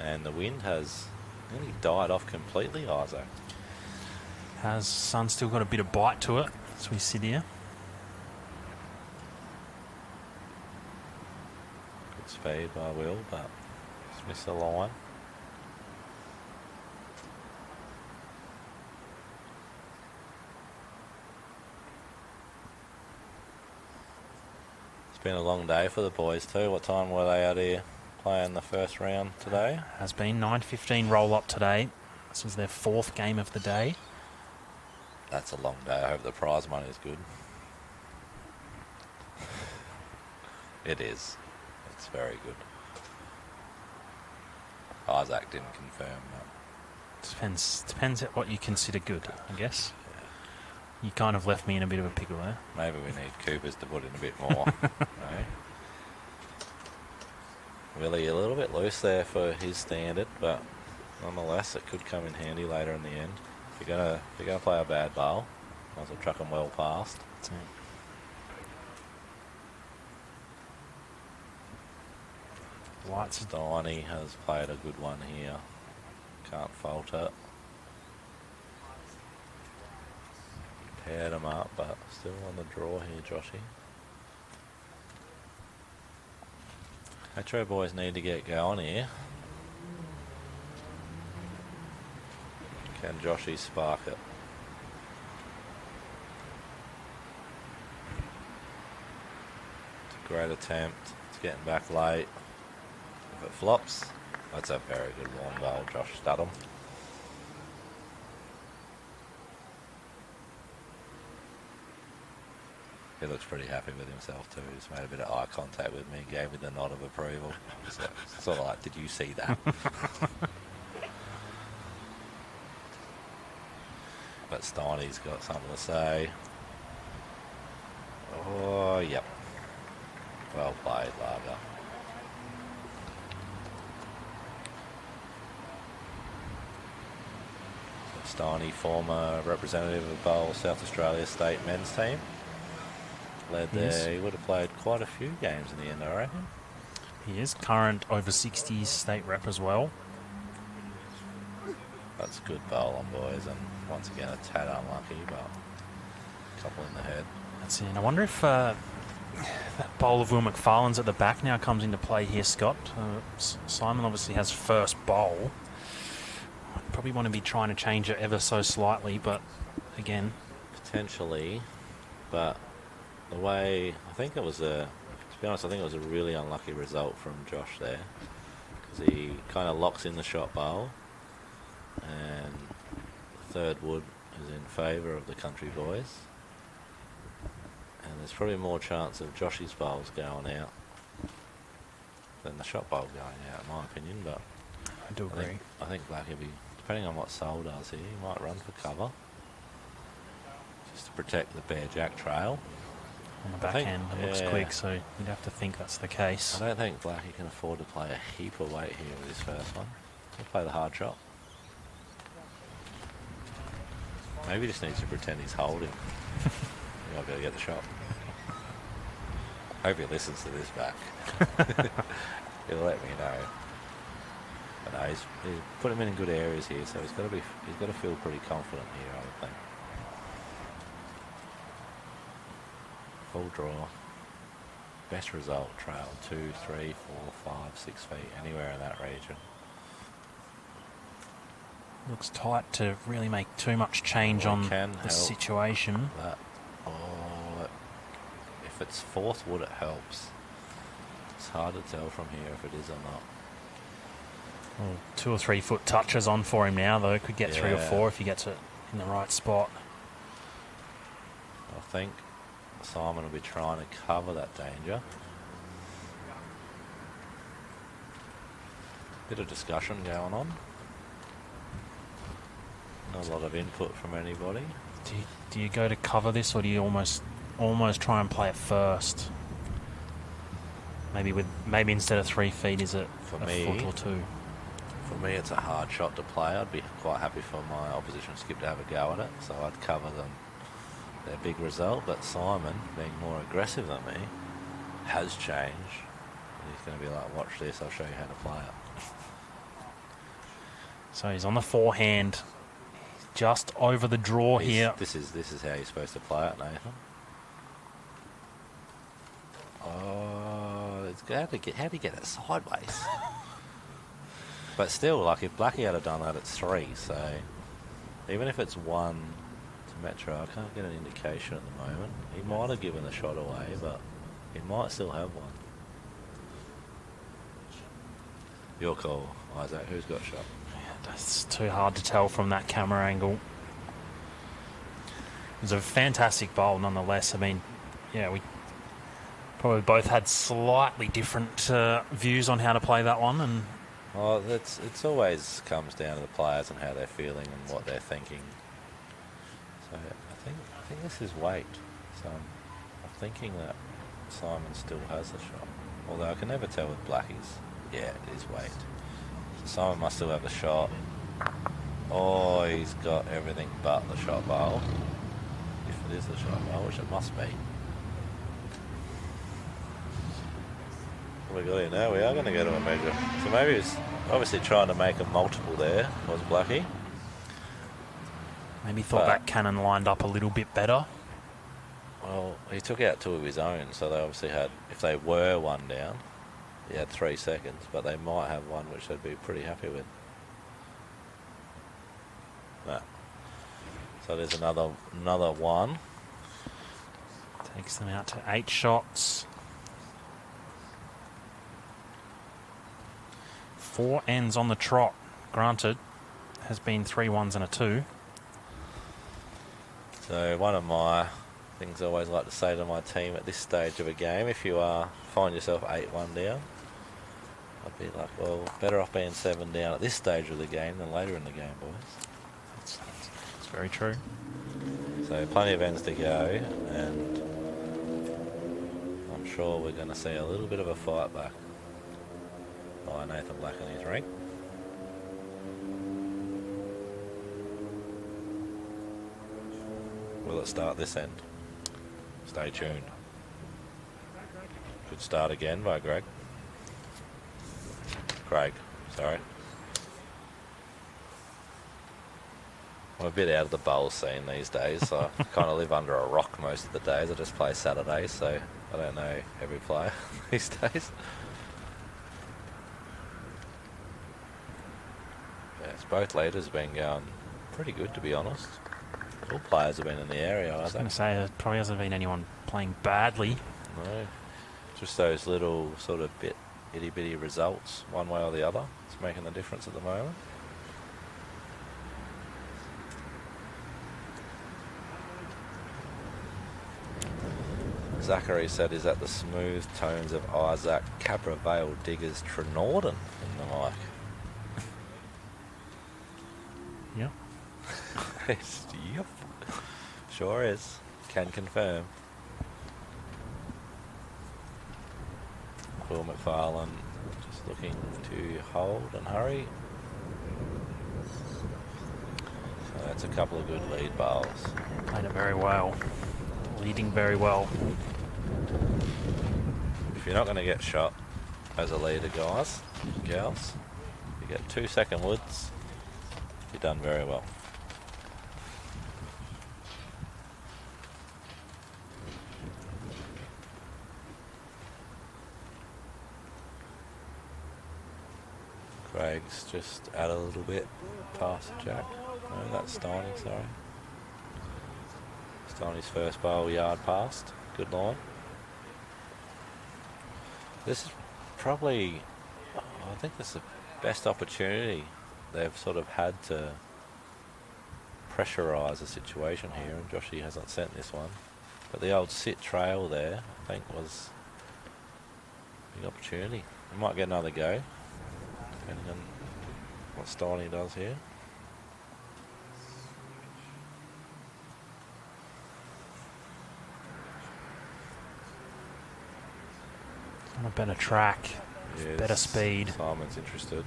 [SPEAKER 2] And the wind has nearly died off completely, Isaac.
[SPEAKER 1] Has Sun still got a bit of bite to it as we sit here?
[SPEAKER 2] Good speed by Will, but just missed the line. It's been a long day for the boys too. What time were they out here playing the first round today?
[SPEAKER 1] Has been 9:15 roll up today. This was their 4th game of the day.
[SPEAKER 2] That's a long day. I hope the prize money is good. It is. It's very good. Isaac didn't confirm that.
[SPEAKER 1] Depends at what you consider good, I guess. You kind of left me in a bit of a pickle there.
[SPEAKER 2] Maybe we need Coopers to put in a bit more. No? Willie, a little bit loose there for his standard, but nonetheless, it could come in handy later in the end. If you're gonna play a bad bowl, might as well truck them well past.
[SPEAKER 1] That's it.
[SPEAKER 2] Steiny has played a good one here. Can't fault it. Paired him up, but still on the draw here, Joshy. Metro boys need to get going here. Can Joshy spark it? It's a great attempt. It's getting back late. If it flops, that's a very good long goal, Josh Studham. He looks pretty happy with himself too. He's made a bit of eye contact with me, gave me the nod of approval. So, sort of like, did you see that? But Steiny's got something to say. Oh, yep. Well played, Larga. So Steiny, former representative of Bowl South Australia State men's team. Led there.
[SPEAKER 1] Yes.
[SPEAKER 2] He would have played quite a few games in the end, I reckon.
[SPEAKER 1] He is current over 60s state rep as well.
[SPEAKER 2] That's good bowling, boys, and once again a tad unlucky, but a couple in the head.
[SPEAKER 1] That's it. I wonder if that bowl of Will McFarlane's at the back now comes into play here, Scott. Simon obviously has first bowl. Probably want to be trying to change it ever so slightly, but again.
[SPEAKER 2] Potentially, but the way, I think it was to be honest, I think it was a really unlucky result from Josh there, because he kind of locks in the shot bowl, and the third wood is in favour of the country boys, and there's probably more chance of Joshy's bowls going out than the shot bowl going out, in my opinion. But
[SPEAKER 1] I do agree.
[SPEAKER 2] I think Black will be, depending on what Sol does here, he might run for cover just to protect the Bear Jack trail.
[SPEAKER 1] On the backhand, it looks quick, so you'd have to think that's the case.
[SPEAKER 2] I don't think Blackie can afford to play a heap of weight here with his first one. He'll play the hard shot. Maybe he just needs to pretend he's holding. He might be able to get the shot. Hope he listens to this back. He'll let me know. But no, he's put him in good areas here, so he's got to feel pretty confident here, I would think. Full draw. Best result, trail 2, 3, 4, 5, 6 feet, anywhere in that region.
[SPEAKER 1] Looks tight to really make too much change on the situation.
[SPEAKER 2] But, if it's fourth wood, it helps. It's hard to tell from here if it is or not.
[SPEAKER 1] Well, 2 or 3 foot touches on for him now, though. Could get 3 or 4 if he gets it in the right spot.
[SPEAKER 2] I think Simon will be trying to cover that danger. Bit of discussion going on. Not a lot of input from anybody.
[SPEAKER 1] Do you go to cover this, or do you almost try and play it first? Maybe instead of 3 feet, is it a foot or 2?
[SPEAKER 2] For me, it's a hard shot to play. I'd be quite happy for my opposition skip to have a go at it, so I'd cover them. Their big result, but Simon, being more aggressive than me, has changed. He's going to be like, watch this, I'll show you how to play it.
[SPEAKER 1] So he's on the forehand, just over the draw here.
[SPEAKER 2] This is how you're supposed to play it, Nathan. Oh, how do you get it sideways? But still, like, if Blackie had done that, it's 3, so even if it's 1 to Metro, I can't get an indication at the moment. He might have given the shot away, but He might still have one. Your call, Isaac. Who's got shot?
[SPEAKER 1] That's too hard to tell from that camera angle. It was a fantastic bowl nonetheless. I mean, yeah, we probably both had slightly different views on how to play that one. And
[SPEAKER 2] well, it's always comes down to the players and how they're feeling and what they're thinking. So I think this is weight. So I'm thinking that Simon still has the shot. Although I can never tell with blackies. Yeah, it is weight. So Simon must still have the shot. Oh, he's got everything but the shot bowl. If it is the shot bowl, which it must be. What we got here now? We are going to go to a measure. So maybe he's obviously trying to make a multiple there, was Blackie.
[SPEAKER 1] Maybe thought that cannon lined up a little bit better.
[SPEAKER 2] Well, he took out two of his own, so they obviously had, if they were one down, he had 3 seconds, but they might have one which they'd be pretty happy with. No. So there's another one.
[SPEAKER 1] Takes them out to 8 shots. 4 ends on the trot. Granted, has been 3 ones and a 2.
[SPEAKER 2] So one of my things I always like to say to my team at this stage of a game, if you find yourself 8-1 down, I'd be like, well, better off being 7 down at this stage of the game than later in the game, boys.
[SPEAKER 1] That's very true.
[SPEAKER 2] So plenty of ends to go, and I'm sure we're going to see a little bit of a fight back by Nathan Black and his ring. Will it start this end? Stay tuned. Could start again by Craig, sorry. I'm a bit out of the bowl scene these days, so I kind of live under a rock most of the days. I just play Saturdays, so I don't know every player these days. Yes, both leaders have been going pretty good, to be honest. All players have been in the area, I was
[SPEAKER 1] going to say, there probably hasn't been anyone playing badly.
[SPEAKER 2] No, just those little sort of bit itty-bitty results, one way or the other. It's making the difference at the moment. Zachary said, is that the smooth tones of Isaac Cabravale Diggers Trenorden in the mic?
[SPEAKER 1] Yep.
[SPEAKER 2] Yep. Sure is. Can confirm. Will McFarlane just looking to hold and hurry. So that's a couple of good lead bowls.
[SPEAKER 1] Played it very well. Leading very well.
[SPEAKER 2] If you're not going to get shot as a leader, guys, gals, you get 2 second woods, you've done very well. Craig's just add a little bit past Jack. No, that's Stoney, sorry. Stoney's first bowl yard past. Good line. This is probably, I think this is the best opportunity they've sort of had to pressurise the situation here, and Joshy hasn't sent this one. But the old sit trail there, I think, was a big opportunity. We might get another go, depending on what Stoney does here.
[SPEAKER 1] On a better track,
[SPEAKER 2] Yes,
[SPEAKER 1] better speed.
[SPEAKER 2] Simon's interested.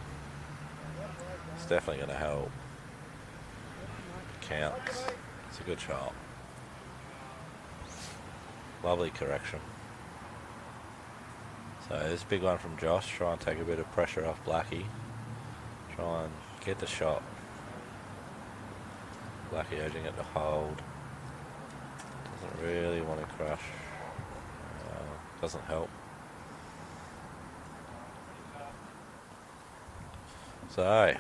[SPEAKER 2] It's definitely going to help. Counts. It's a good shot. Lovely correction. So this big one from Josh. Try and take a bit of pressure off Blackie. Try and get the shot. Blackie urging it to hold. Doesn't really want to crush. Doesn't help. So,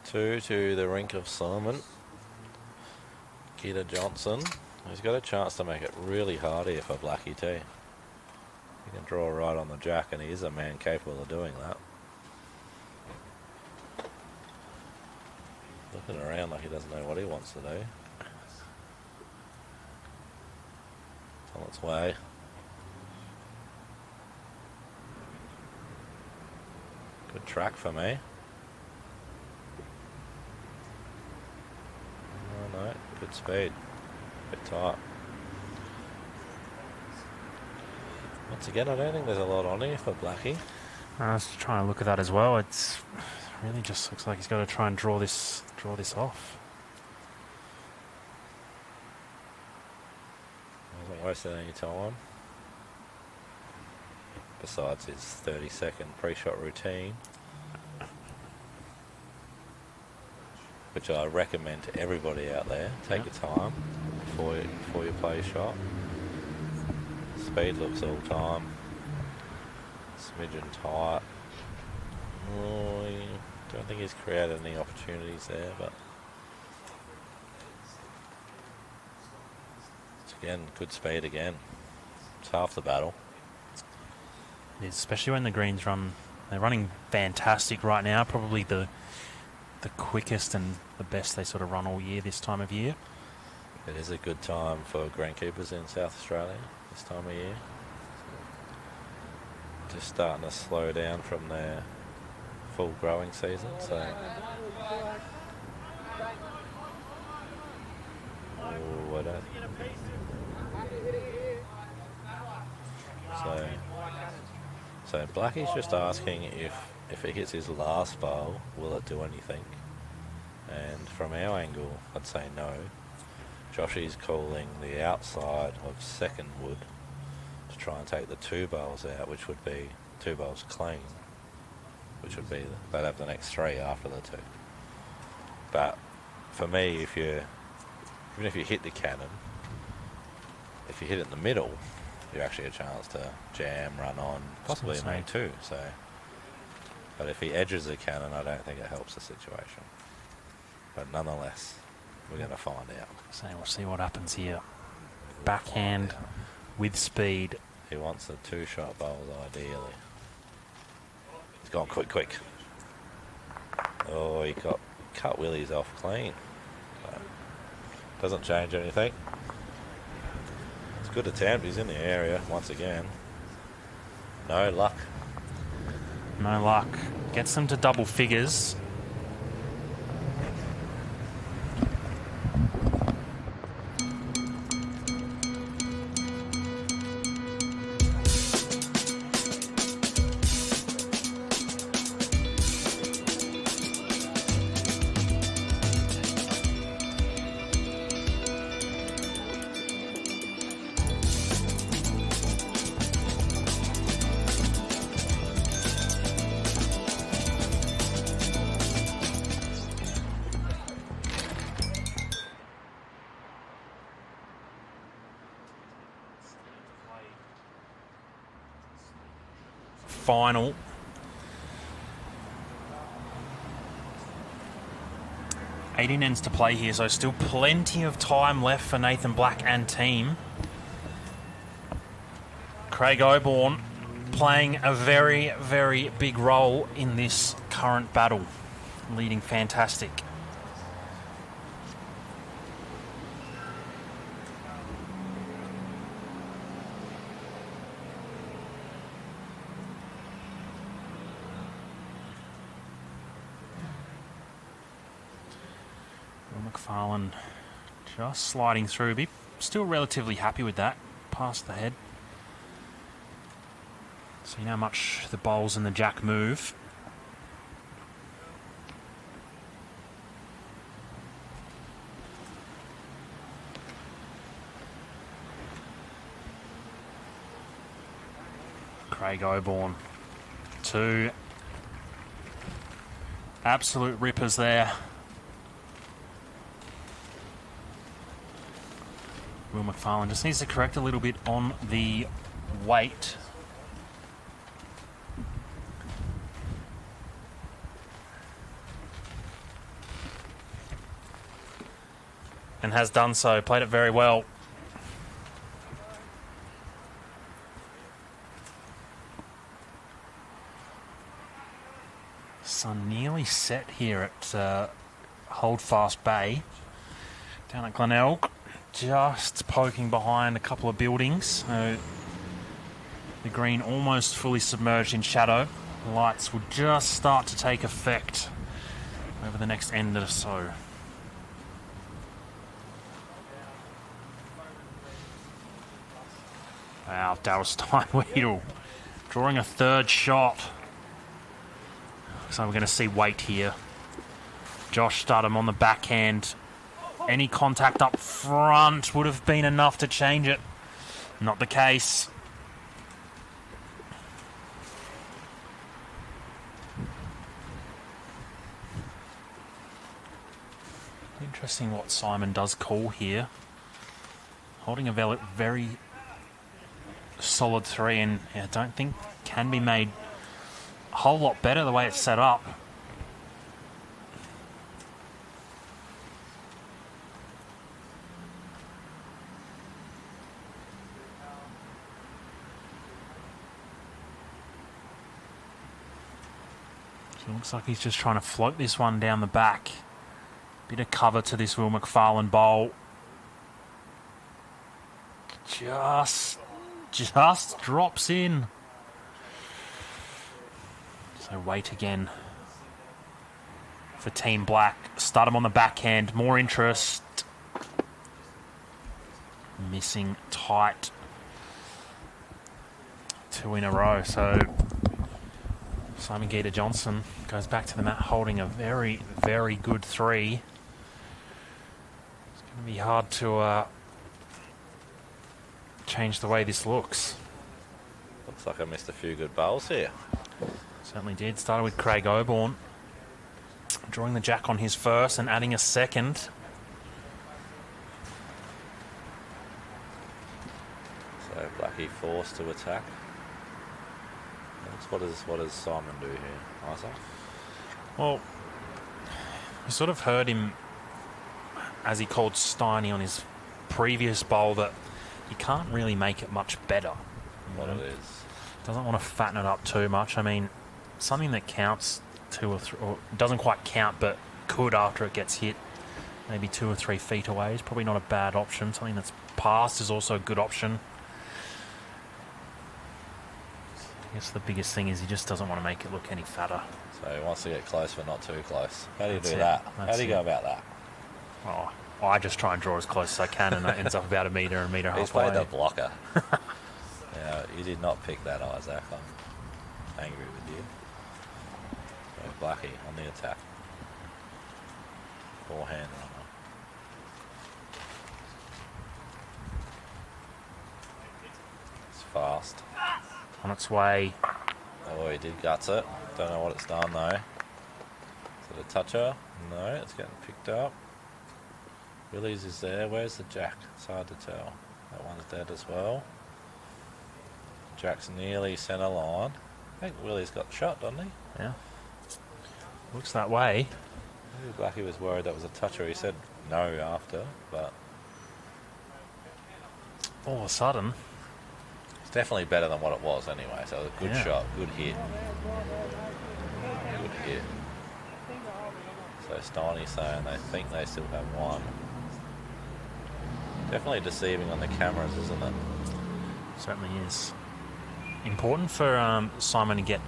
[SPEAKER 2] 2 to the rink of Simon. Keita Johnson, He's got a chance to make it really hard here for Blackie too. He can draw right on the jack, and he is a man capable of doing that. Looking around like he doesn't know what he wants to do. It's on its way. Good track for me. Oh no, good speed. Bit tight. Once again, I don't think there's a lot on here for Blackie.
[SPEAKER 1] I was trying to look at that as well. It's really just looks like he's got to try and draw this off.
[SPEAKER 2] Hasn't wasted any time. Besides his 30-second pre-shot routine, which I recommend to everybody out there. Take your time before you play your shot. Speed looks all time. Smidgen tight. Oh, I don't think he's created any opportunities there, but it's again good speed again. It's half the battle.
[SPEAKER 1] It is, especially when the greens they're running fantastic right now. Probably the quickest and the best they sort of run all year this time of year.
[SPEAKER 2] It is a good time for greenkeepers in South Australia this time of year. Just starting to slow down from their full growing season, so So Blackie's just asking if he hits his last bowl, will it do anything? And from our angle, I'd say no. Joshy's calling the outside of second wood to try and take the 2 bowls out, which would be 2 bowls clean, which would be, they'd have the next 3 after the 2. But for me, even if you hit the cannon, if you hit it in the middle, you actually have a chance to jam, run on, possibly make 2. So, but if he edges the cannon, I don't think it helps the situation. But nonetheless, we're going to find out.
[SPEAKER 1] So we'll see what happens here. Backhand with speed.
[SPEAKER 2] He wants the 2-shot bowls ideally. He's gone quick. Oh, he got cut willies off clean. So, doesn't change anything. It's a good attempt. He's in the area once again. No luck.
[SPEAKER 1] No luck. Gets them to double figures. Final. Eighteen ends to play here, so still plenty of time left for Nathan Black and team. Craig Oborne playing a very, very big role in this current battle, leading fantastic. McFarlane just sliding through, be still relatively happy with that, past the head. See how much the bowls and the jack move. Craig Oborne, 2 absolute rippers there. Will McFarlane just needs to correct a little bit on the weight. And has done so. Played it very well. Sun nearly set here at Holdfast Bay. Down at Glenelg, just poking behind a couple of buildings. So the green almost fully submerged in shadow. The lights will just start to take effect over the next end or so. Wow, Daryl Steinwedel drawing a third shot. So we're going to see weight here. Josh Studham on the backhand. Any contact up front would have been enough to change it. Not the case. Interesting what Simon does call here. Holding a very solid 3, and I don't think can be made a whole lot better the way it's set up. So it looks like he's just trying to float this one down the back. Bit of cover to this Will McFarlane bowl. Just drops in. So wait again for Team Black. Studham on the backhand. More interest. Missing tight. 2 in a row. So Simon Geeta Johnson goes back to the mat holding a very, very good 3. It's going to be hard to change the way this looks.
[SPEAKER 2] Looks like I missed a few good bowls here.
[SPEAKER 1] Certainly did. Started with Craig Oborne. Drawing the jack on his first and adding a second.
[SPEAKER 2] So Blackie forced to attack. What does Simon do here, Isaac?
[SPEAKER 1] Well, we sort of heard him, as he called Steiny on his previous bowl, that you can't really make it much better.
[SPEAKER 2] What it is.
[SPEAKER 1] Doesn't want to fatten it up too much. I mean, something that counts 2 or 3, or doesn't quite count, but could after it gets hit, maybe 2 or 3 feet away is probably not a bad option. Something that's passed is also a good option. I guess the biggest thing is he just doesn't want to make it look any fatter.
[SPEAKER 2] So he wants to get close, but not too close. How do you
[SPEAKER 1] That's
[SPEAKER 2] do
[SPEAKER 1] it.
[SPEAKER 2] that?
[SPEAKER 1] That's
[SPEAKER 2] How do you go about that?
[SPEAKER 1] Oh, I just try and draw as close as I can, and it ends up about a metre halfway.
[SPEAKER 2] He's played the blocker. Yeah, you did not pick that, Isaac. I'm angry with you. So Blackie on the attack. Forehand runner. It's fast.
[SPEAKER 1] On its way.
[SPEAKER 2] Oh, he did guts it. Don't know what it's done though. Is it a toucher? No, it's getting picked up. Willie's is there. Where's the jack? It's hard to tell. That one's dead as well. Jack's nearly centre line. I think Willie's got shot, doesn't he?
[SPEAKER 1] Yeah. Looks that way.
[SPEAKER 2] Maybe Blackie was worried that was a toucher. He said no after, but
[SPEAKER 1] All of a sudden.
[SPEAKER 2] it's definitely better than what it was anyway. So it was a good
[SPEAKER 1] Yeah.
[SPEAKER 2] shot, good hit. Good hit. So Steiny's saying they think they still have one. Definitely deceiving on the cameras, isn't it?
[SPEAKER 1] Certainly is. Important for Simon to get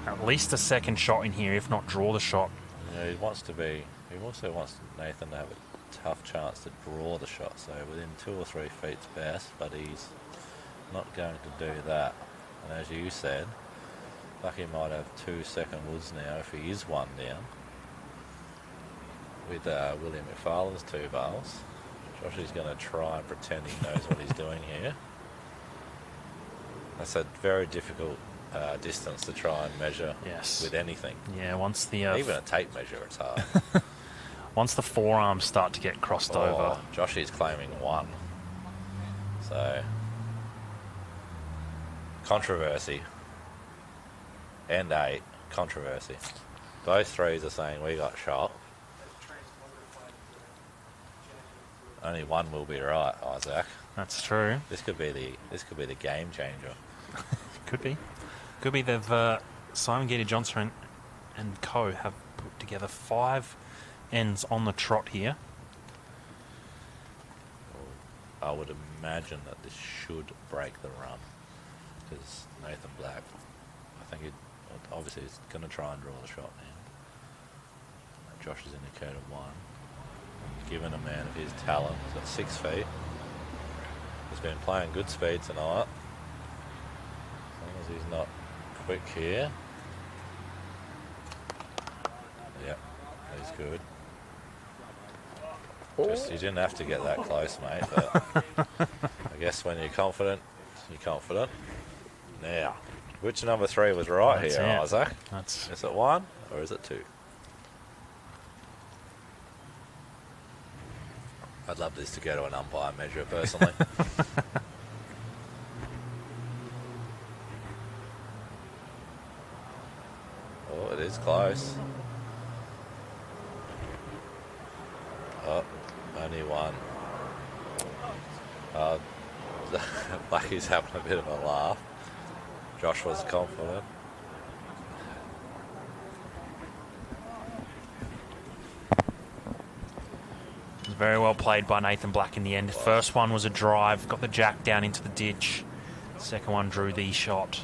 [SPEAKER 1] at least a second shot in here, if not draw the shot.
[SPEAKER 2] Yeah, he wants to be. He also wants Nathan to have a tough chance to draw the shot. So within 2 or 3 feet's best, but he's not going to do that. And as you said, Lucky might have 2 second woods now if he is 1 down. With William McFarlane's 2 bowls. Joshy's going to try and pretend he knows what he's doing here. That's a very difficult distance to try and measure with anything.
[SPEAKER 1] Yeah, once the
[SPEAKER 2] even a tape measure, it's hard.
[SPEAKER 1] once the forearms start to get crossed over.
[SPEAKER 2] Joshy's claiming 1. So controversy. And 8 controversy. Both threes are saying we got shot. Only one will be right, Isaac.
[SPEAKER 1] That's true.
[SPEAKER 2] This could be the game changer.
[SPEAKER 1] Could be. Could be they've Simon Gator-Johnson and co have put together 5 ends on the trot here.
[SPEAKER 2] I would imagine that this should break the run, because Nathan Black, I think obviously he's going to try and draw the shot now. Josh has indicated 1. Given a man of his talent, he's got 6 feet. He's been playing good speed tonight. As long as he's not quick here. Yep, he's good. Just, you didn't have to get that close, mate, but I guess when you're confident, you're confident. Now, which number 3 was right here, Isaac? Is it 1 or is it 2? I'd love this to go to an umpire measure, personally. Oh, it is close. Oh, only 1. Blacky's having a bit of a laugh. Josh was confident.
[SPEAKER 1] Very well played by Nathan Black in the end. First one was a drive, got the jack down into the ditch. Second one drew the shot.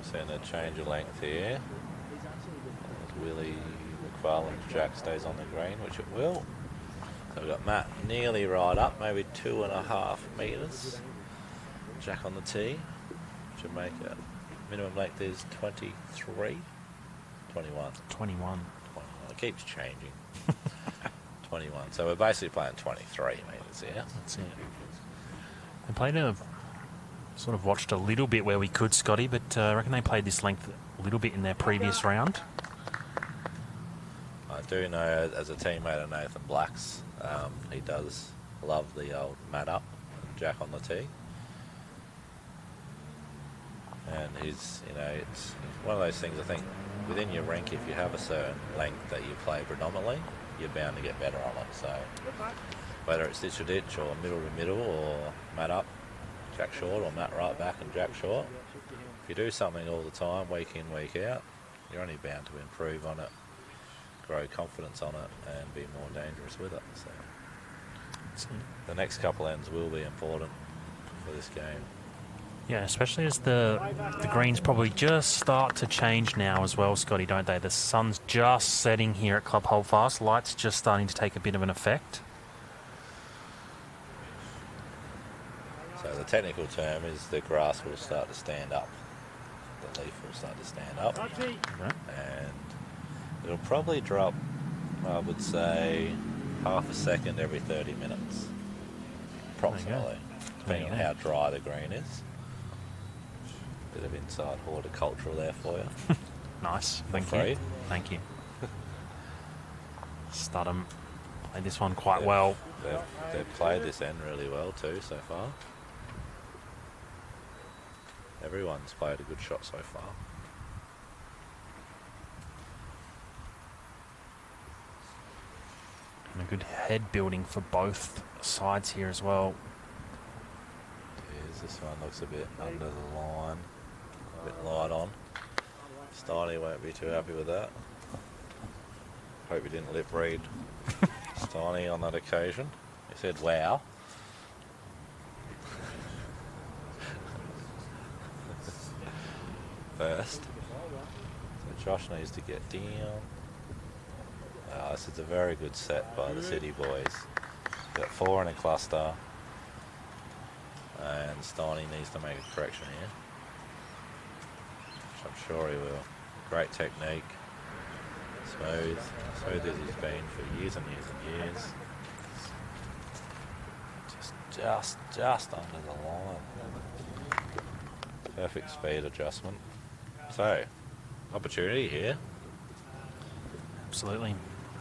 [SPEAKER 2] Seeing a change of length here. As Willie McFarlane's jack stays on the green, which it will. So we've got Matt nearly right up, maybe 2.5 metres. Jack on the tee. Should make it. Minimum length is 23. 21.
[SPEAKER 1] 21.
[SPEAKER 2] It keeps changing. 21. So we're basically playing 23 metres here.
[SPEAKER 1] That's it. They played sort of watched a little bit where we could, Scotty, but I reckon they played this length a little bit in their previous round.
[SPEAKER 2] I do know, as a teammate of Nathan Black's, he does love the old mat up and jack on the tee. And it's one of those things, I think, within your rank, if you have a certain length that you play predominantly, you're bound to get better on it. So whether it's ditch to ditch or middle to middle or mat up, jack short, or mat right back and jack short, if you do something all the time, week in, week out, you're only bound to improve on it, grow confidence on it, and be more dangerous with it. So the next couple ends will be important for this game.
[SPEAKER 1] Yeah, especially as the greens probably just start to change now as well, Scotty, don't they? The sun's just setting here at Club Holdfast. Light's just starting to take a bit of an effect.
[SPEAKER 2] So the technical term is the grass will start to stand up. The leaf will start to stand up. And it'll probably drop, I would say, half a second every 30 minutes. Approximately. Depending on how dry the green is. Bit of inside horticultural there for you.
[SPEAKER 1] Nice. Thank you. Thank you. Studham played this one quite well.
[SPEAKER 2] They've played this end really well too so far. Everyone's played a good shot so far.
[SPEAKER 1] And a good head building for both sides here as well.
[SPEAKER 2] This one looks a bit under the line, a bit light on. Steiny won't be too happy with that. Hope he didn't lip read Steiny on that occasion. He said, wow. First. So Josh needs to get down. This is a very good set by the City boys. Got 4 in a cluster. And Steiny needs to make a correction here. Which I'm sure he will. Great technique. Smooth. Smooth as he's been for years and years and years. Just under the line. Perfect speed adjustment. So, opportunity here.
[SPEAKER 1] Absolutely.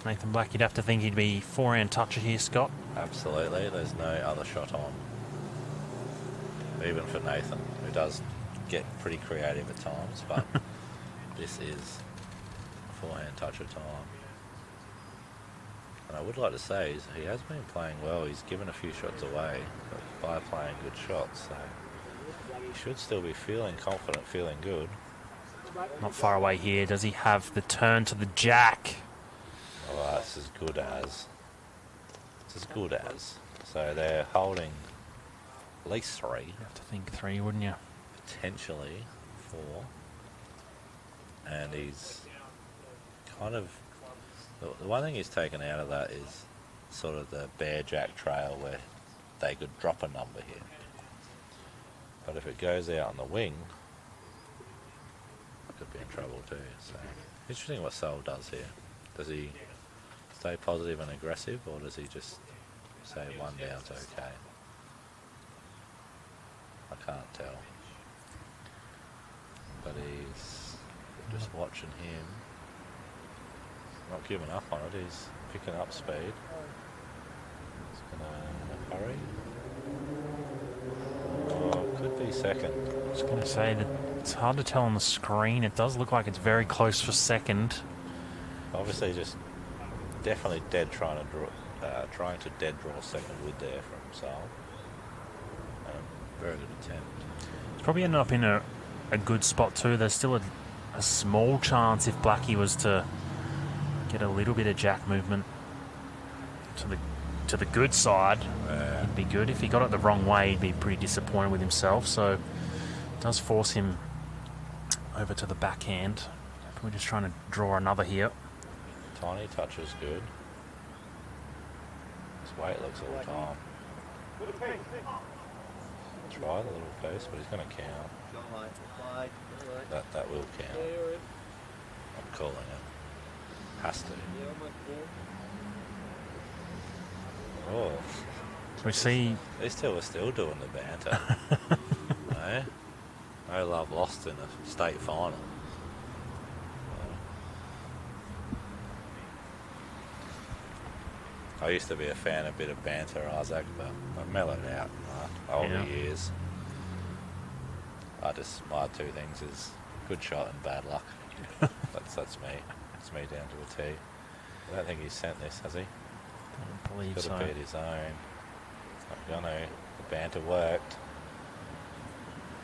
[SPEAKER 1] Nathan Black, you'd have to think he'd be forehand toucher here, Scott.
[SPEAKER 2] Absolutely. There's no other shot on. Even for Nathan, who does get pretty creative at times, but this is forehand toucher time. And I would like to say he has been playing well. He's given a few shots away by playing good shots, so he should still be feeling confident, feeling good.
[SPEAKER 1] Not far away here. Does he have the turn to the jack?
[SPEAKER 2] Oh, that's as good as. It's as good as. So they're holding at least 3.
[SPEAKER 1] You have to think 3, wouldn't you?
[SPEAKER 2] Potentially 4. And he's kind of... The one thing he's taken out of that is sort of the bear jack trail where they could drop a number here. But if it goes out on the wing, could be in trouble too. So interesting what Sol does here. Does he stay positive and aggressive, or does he just say 1 down's okay? I can't tell. But he's just watching him. Not giving up on it. He's picking up speed. He's gonna hurry. Oh, could be second.
[SPEAKER 1] I was going to say that it's hard to tell on the screen. It does look like it's very close for second.
[SPEAKER 2] Obviously, just definitely dead trying to dead draw second wood there from Sol. Very good attempt.
[SPEAKER 1] It's probably ended up in a good spot too. There's still a small chance if Blackie was to get a little bit of jack movement to the good side. It'd be good. If he got it the wrong way, he'd be pretty disappointed with himself. So it does force him over to the backhand. We're just trying to draw another here.
[SPEAKER 2] Tiny touch is good. His weight looks all the time. Try the little piece, but he's going to count. That will count. I'm calling it. Has to. Oh.
[SPEAKER 1] We see...
[SPEAKER 2] These two are still doing the banter. No love lost in a state final. I used to be a fan of a bit of banter, Isaac, but I mellowed out in my older years. My 2 things is good shot and bad luck. that's me. It's me down to a T. I don't think he's sent this, has he?
[SPEAKER 1] I don't believe so.
[SPEAKER 2] Could have beat his own. I know the banter worked.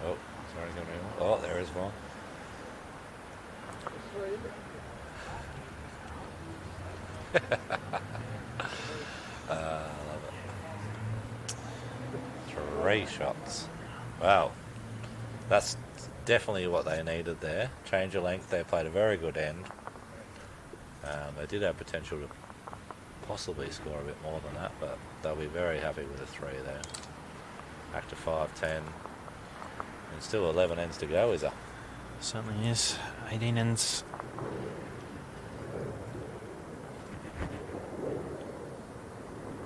[SPEAKER 2] Oh, sorry, gonna be one. Oh, there is one. I love it. 3 shots. Wow. That's definitely what they needed there. Change of length. They played a very good end. They did have potential to possibly score a bit more than that, but they'll be very happy with a 3 there. Back to 5-10. And still 11 ends to go, is there?
[SPEAKER 1] Certainly is. 18 ends.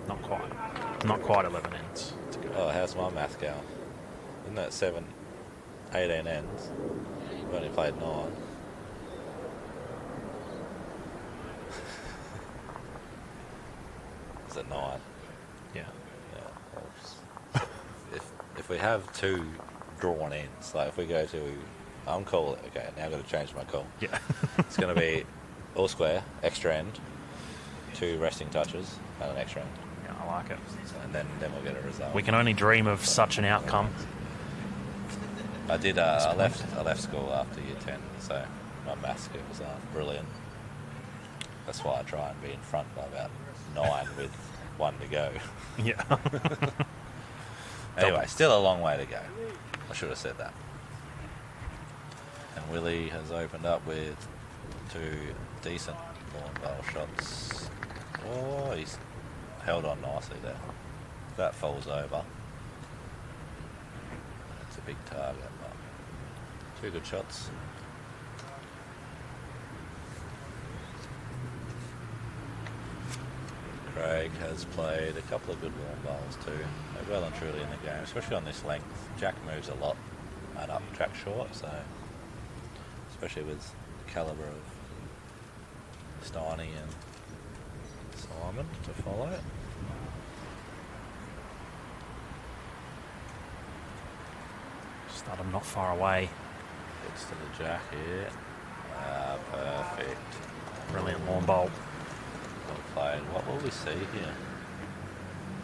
[SPEAKER 1] Not quite 11 ends.
[SPEAKER 2] Oh, how's my math going? Isn't that 18 ends? We've only played 9. Is it 9?
[SPEAKER 1] Yeah.
[SPEAKER 2] Yeah. If we have 2 drawn ends, like if we go to, I'm calling it. Okay, now I've got to change my call.
[SPEAKER 1] Yeah.
[SPEAKER 2] It's going to be all square, extra end, 2 resting touches, and an extra end.
[SPEAKER 1] Yeah, I like it.
[SPEAKER 2] And then we'll get a result.
[SPEAKER 1] We can only dream of such an outcome.
[SPEAKER 2] I did. I left school after year 10, so my maths skills aren't brilliant. That's why I try and be in front by about 9 with 1 to go.
[SPEAKER 1] Yeah.
[SPEAKER 2] Anyway, still a long way to go. I should have said that. And Willie has opened up with 2 decent lawn bowl shots. Oh, he's held on nicely there. If that falls over, it's a big target. But 2 good shots. Craig has played a couple of good warm bowls too. They're well and truly in the game, especially on this length. Jack moves a lot and up Jack short, so especially with the calibre of Steiny and Simon to follow.
[SPEAKER 1] Start him not far away.
[SPEAKER 2] Gets to the Jack here. Perfect.
[SPEAKER 1] Brilliant lawn bowl.
[SPEAKER 2] Well played. What will we see here?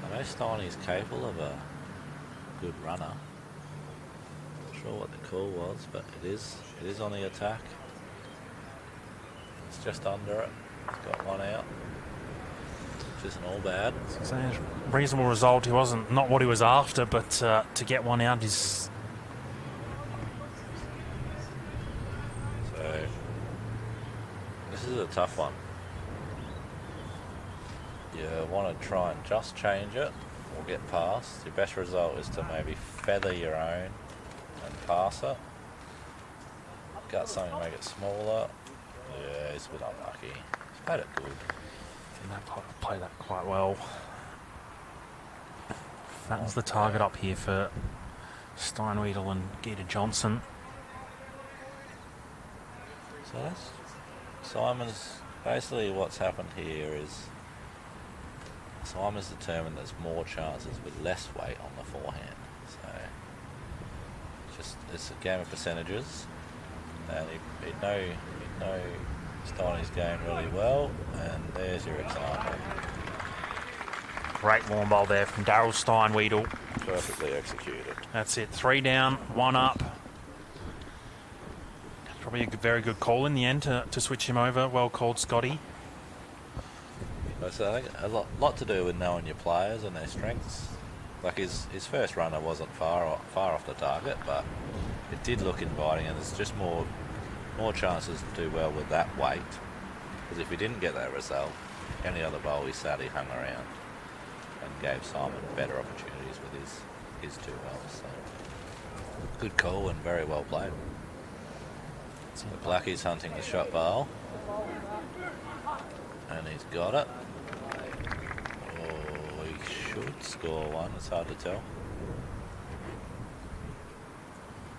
[SPEAKER 2] I know Steiny's capable of a good runner. Not sure what the call was, but it is on the attack. It's just under it. It's got one out, which isn't all bad.
[SPEAKER 1] It's a reasonable result. He wasn't not what he was after, but to get one out is.
[SPEAKER 2] So this is a tough one. You want to try and just change it or get past. Your best result is to maybe feather your own and pass it. Got something to make it smaller. Yeah, he's a bit unlucky. He's played it good.
[SPEAKER 1] And play that quite well. Fatten's the target up here for Steinwiedel and Gita Johnson.
[SPEAKER 2] So that's Simon's basically what's happened here is Simon's determined there's more chances with less weight on the forehand. So it's a game of percentages, and he'd know Steiny's game really well, and there's your example.
[SPEAKER 1] Great warm bowl there from Daryl Steinwiedel.
[SPEAKER 2] Perfectly executed.
[SPEAKER 1] That's it. 3 down, 1 up. Probably a very good call in the end to switch him over. Well called, Scotty.
[SPEAKER 2] So I think a lot to do with knowing your players and their strengths. Like his first runner wasn't far off the target, but it did look inviting, and there's just more chances to do well with that weight. Because if he didn't get that result, any other bowl he sat, he hung around and gave Simon better opportunities with his 2 wells. So good call and very well played. So Blackie's hunting the shot bowl, and he's got it. Oh, he should score one. It's hard to tell.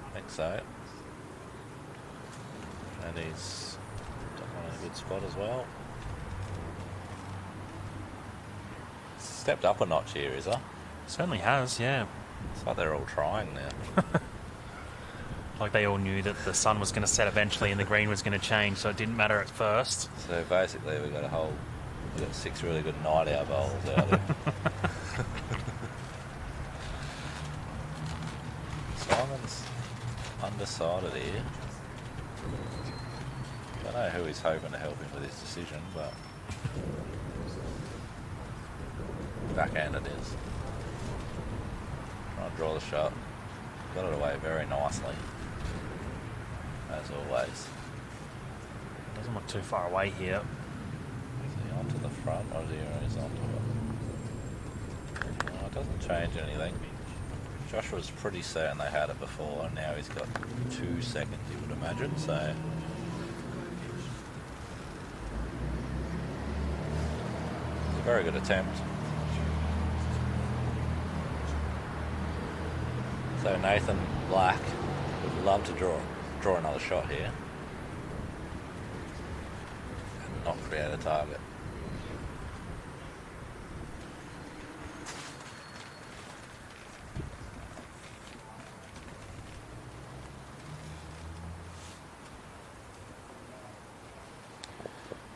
[SPEAKER 2] I think so. And he's got one in a good spot as well. Stepped up a notch here, is he?
[SPEAKER 1] Certainly has, yeah.
[SPEAKER 2] It's like they're all trying now.
[SPEAKER 1] Like they all knew that the sun was going to set eventually and the green was going to change, so it didn't matter at first.
[SPEAKER 2] So basically we've got 6 really good night owl bowls out here. Simon's undecided here. Don't know who he's hoping to help him with his decision, but backhand it is. Trying to draw the shot. Got it away very nicely, as always.
[SPEAKER 1] Doesn't look too far away here.
[SPEAKER 2] Is he onto the front or is he horizontal? No, it doesn't change anything. Joshua's pretty certain they had it before, and now he's got 2 seconds, you would imagine, so. It's a very good attempt. So Nathan Black would love to draw another shot here and not create a target.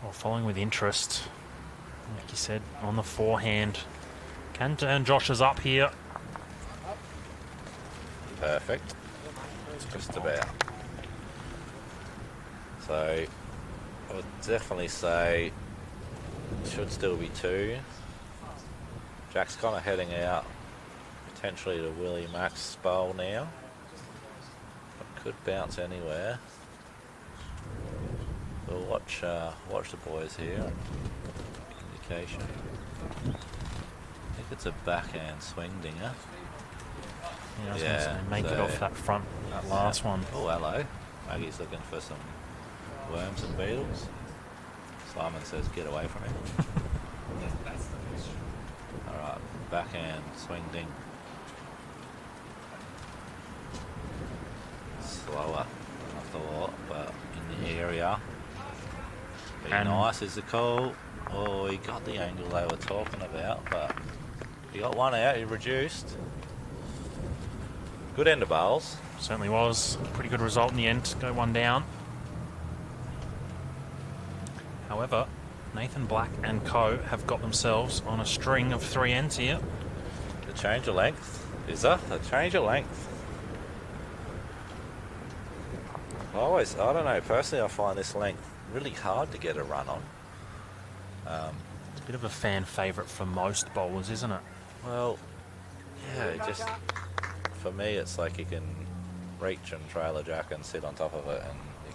[SPEAKER 1] Well, following with interest, like you said, on the forehand. Can turn Josh's up here.
[SPEAKER 2] Perfect. Just about. So I would definitely say it should still be 2. Jack's kind of heading out potentially to Willie Mack's bowl now. It could bounce anywhere. We'll watch the boys here. Indication. I think it's a backhand swing dinger.
[SPEAKER 1] Yeah, I was going to say, make it off that front, that last one.
[SPEAKER 2] Oh, hello. Maggie's looking for some worms and beetles. Simon says, get away from him. Alright, backhand swing ding. Slower than I thought, but in the area. Be nice is the call. Oh, he got the angle they were talking about, but he got one out, he reduced. Good end of bowls.
[SPEAKER 1] Certainly was. Pretty good result in the end. Go 1 down. However, Nathan Black and co have got themselves on a string of 3 ends here.
[SPEAKER 2] The change of length. Is that? The change of length. I don't know, personally I find this length really hard to get a run on.
[SPEAKER 1] It's a bit of a fan favourite for most bowlers, isn't it?
[SPEAKER 2] Well, yeah, for me it's like you can reach and trailer jack and sit on top of it and you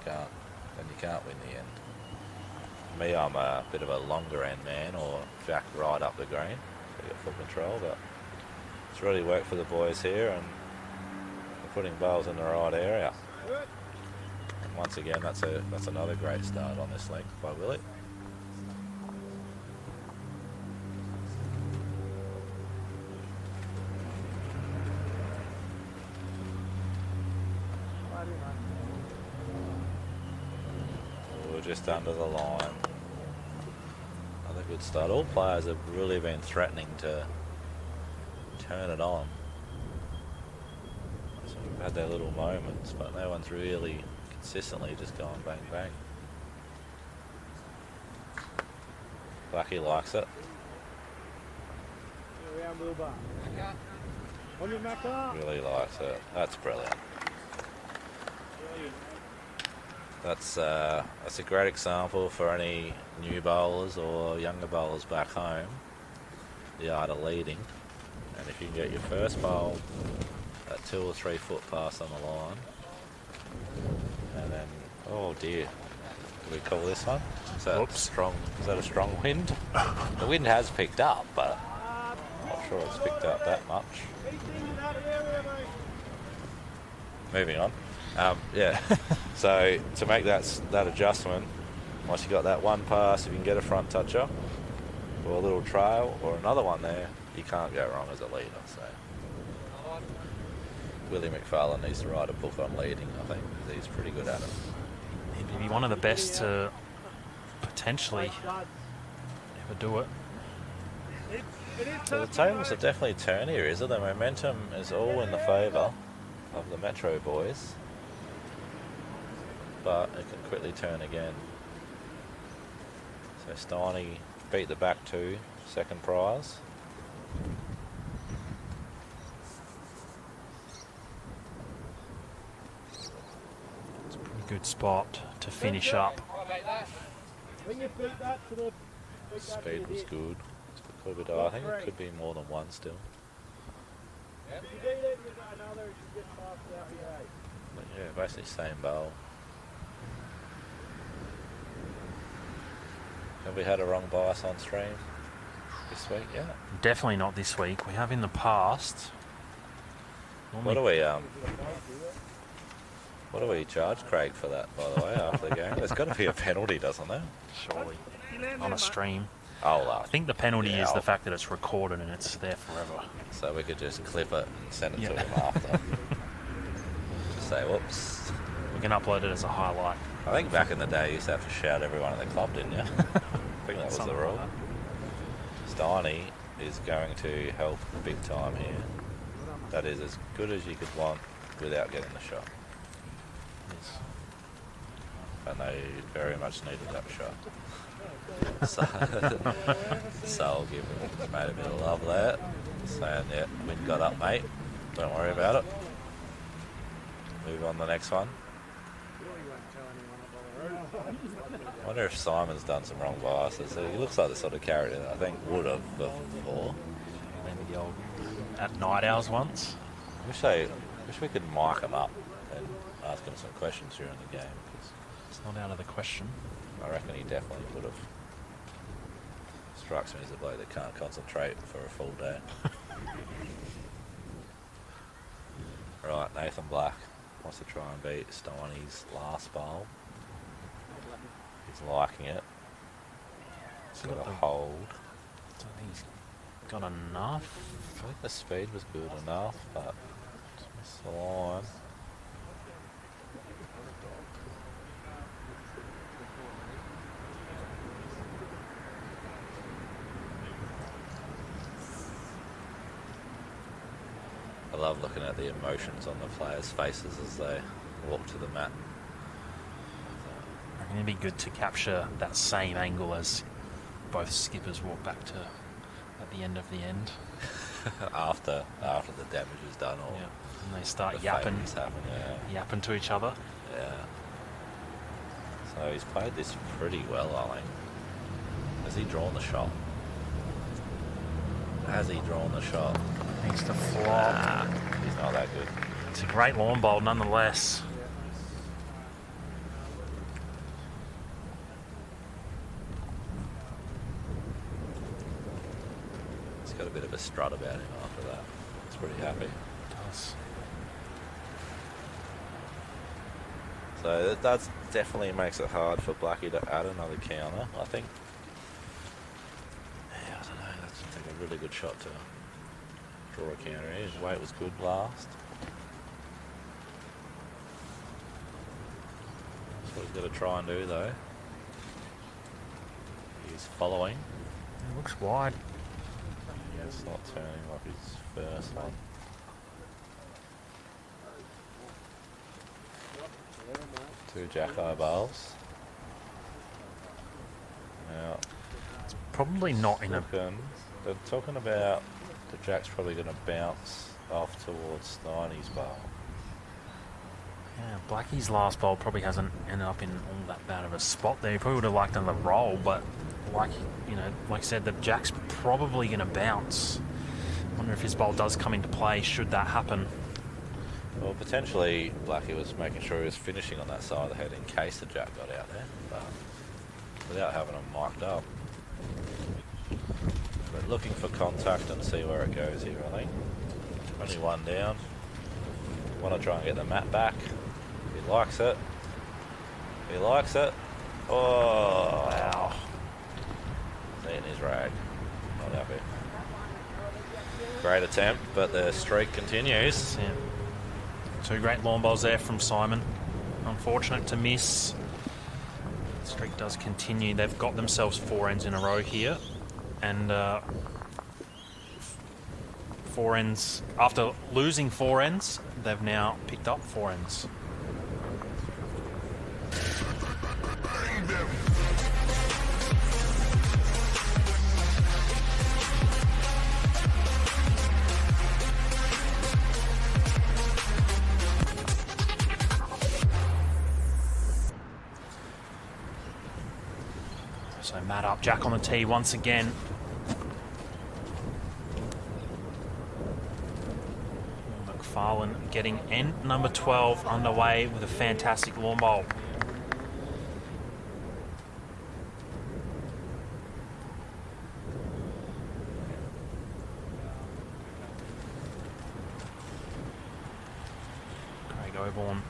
[SPEAKER 2] can't win the end. For me, I'm a bit of a longer end man, or jack right up the green, so you got full control, but it's really worked for the boys here and they're putting bowls in the right area. And once again, that's another great start on this length by Willie. Just under the line. Another good start. All players have really been threatening to turn it on. So we've had their little moments, but no one's really consistently just gone bang bang. Blackie likes it. Really likes it. That's brilliant. That's a great example for any new bowlers or younger bowlers back home. The art of leading, and if you can get your first bowl at 2 or 3 foot past on the line, and then oh dear, do we call this one? Is that strong? Is that a strong wind? The wind has picked up, but I'm not sure it's picked up that much. Moving on. Yeah, so to make that adjustment, once you got that one pass, if you can get a front toucher or a little trail or another one there, you can't go wrong as a leader. So Willie McFarlane needs to write a book on leading, I think, because he's pretty good at it.
[SPEAKER 1] He'd be one of the best to potentially ever do it.
[SPEAKER 2] So the tables have definitely turned here, is it? The momentum is all in the favour of the Metro boys, but it can quickly turn again. So Steiny beat the back two, second prize.
[SPEAKER 1] It's a pretty good spot to finish up.
[SPEAKER 2] Speed was good. I think it could be more than one still. But yeah, basically same bowl. Have we had a wrong bias on stream this week yet?
[SPEAKER 1] Definitely not this week. We have in the past.
[SPEAKER 2] What do we charge Craig for that, by the way, after the game? There's got to be a penalty, doesn't there?
[SPEAKER 1] Surely. On a stream.
[SPEAKER 2] I
[SPEAKER 1] think the penalty is the fact that it's recorded and it's there forever.
[SPEAKER 2] So we could just clip it and send it to him after. Just say, whoops.
[SPEAKER 1] We can upload it as a highlight.
[SPEAKER 2] I think back in the day you used to have to shout everyone in the club, didn't you? I think that was the rule. Steiny is going to help big time here. That is as good as you could want without getting the shot.
[SPEAKER 1] Yes.
[SPEAKER 2] And they very much needed that shot. So I'll give him made a bit of love there, saying, yeah, wind got up, mate, don't worry about it. Move on to the next one. I wonder if Simon's done some wrong biases. He looks like the sort of character that I think would have before.
[SPEAKER 1] Maybe the old at night hours once.
[SPEAKER 2] Wish we could mic him up and ask him some questions during the game.
[SPEAKER 1] It's not out of the question.
[SPEAKER 2] I reckon he definitely would have. Strikes me as a bloke that can't concentrate for a full day. Right, Nathan Black wants to try and beat Steiny's last bowl. He's liking it. He's got a hold.
[SPEAKER 1] I don't think he's got enough.
[SPEAKER 2] I think the speed was good enough, but just missed the line. I love looking at the emotions on the players' faces as they walk to the mat.
[SPEAKER 1] I think it'd be good to capture that same angle as both skippers walk back to at the end of the end.
[SPEAKER 2] after the damage is done, or
[SPEAKER 1] and they start
[SPEAKER 2] the
[SPEAKER 1] yapping
[SPEAKER 2] happen,
[SPEAKER 1] yapping to each other.
[SPEAKER 2] Yeah. So he's played this pretty well, I think. Has he drawn the shot? Has he drawn the shot?
[SPEAKER 1] Needs to flop.
[SPEAKER 2] Nah, he's not that good.
[SPEAKER 1] It's a great lawn bowl nonetheless.
[SPEAKER 2] He's got a bit of a strut about him after that. He's pretty happy.
[SPEAKER 1] Does.
[SPEAKER 2] So that definitely makes it hard for Blackie to add another counter, I think. Yeah, I don't know. That's like a really good shot to draw a counter here. His weight was good last. That's what he's got to try and do, though. He's following.
[SPEAKER 1] It looks wide.
[SPEAKER 2] It's not turning like his first one. Two jack-eye bowls. Now,
[SPEAKER 1] It's probably not in a...
[SPEAKER 2] they're talking about the jack's probably going to bounce off towards Steiny's bowl.
[SPEAKER 1] Yeah, Blackie's last bowl probably hasn't ended up in all that bad of a spot there. He probably would have liked another roll, but like I said, the jack's probably going to bounce. I wonder if his bowl does come into play should that happen.
[SPEAKER 2] Well, potentially Blackie was making sure he was finishing on that side of the head in case the jack got out there, but without having him mic'd up. But looking for contact and see where it goes here, I think. Only one down. Want to try and get the mat back. He likes it. He likes it. Oh, wow. He's eating his rag. Not happy. Great attempt, but the streak continues.
[SPEAKER 1] Yeah. Two great lawn bowls there from Simon. Unfortunate to miss. The streak does continue. They've got themselves 4 ends in a row here. And 4 ends, after losing 4 ends, they've now picked up 4 ends. So Matt up, Jack on the tee once again. McFarlane getting end number 12 underway with a fantastic lawn bowl. Craig Oborne.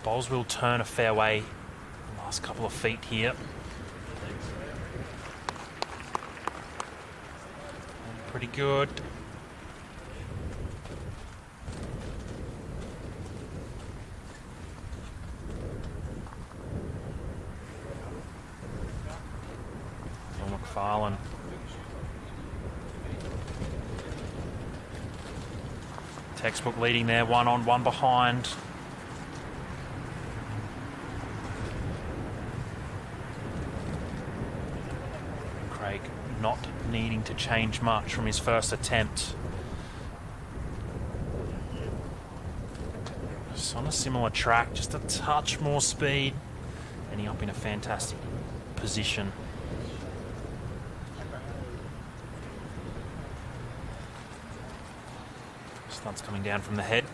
[SPEAKER 1] Bowls will turn a fairway the last couple of feet here. Pretty good. Phil McFarlane. Textbook leading there, 1 on, 1 behind. Craig not needing to change much from his first attempt. Just on a similar track, just a touch more speed, ending up in a fantastic position. Stunt's coming down from the head.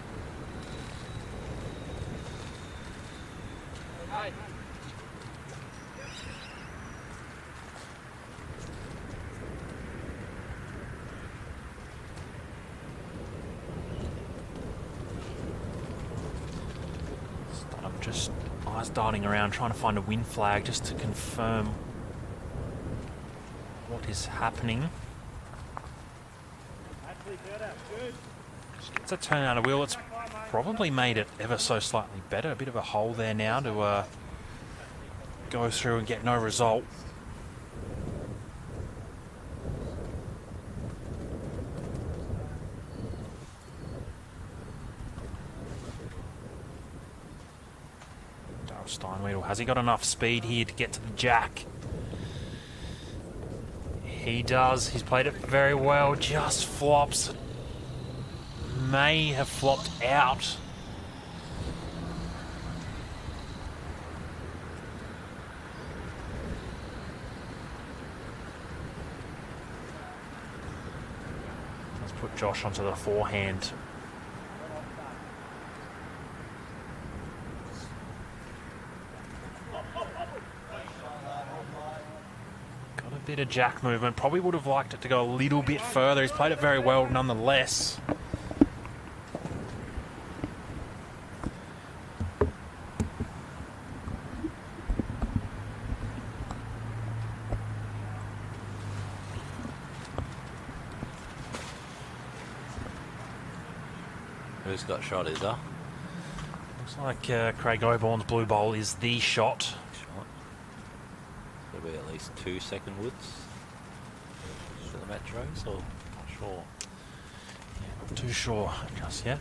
[SPEAKER 1] Just eyes darting around, trying to find a win flag just to confirm what is happening. Just gets a turn out of wheel. It's probably made it ever so slightly better. A bit of a hole there now to go through and get no result. Steinwedel, has he got enough speed here to get to the jack? He does. He's played it very well. Just flops. May have flopped out. put Josh onto the forehand. Got a bit of jack movement. Probably would have liked it to go a little bit further. He's played it very well nonetheless.
[SPEAKER 2] Who's got shot, is there?
[SPEAKER 1] Looks like Craig Oborn's blue bowl is the shot.
[SPEAKER 2] Shot. There'll be at least 2 second woods for the Metros, or not sure.
[SPEAKER 1] Yeah, not too sure just yet.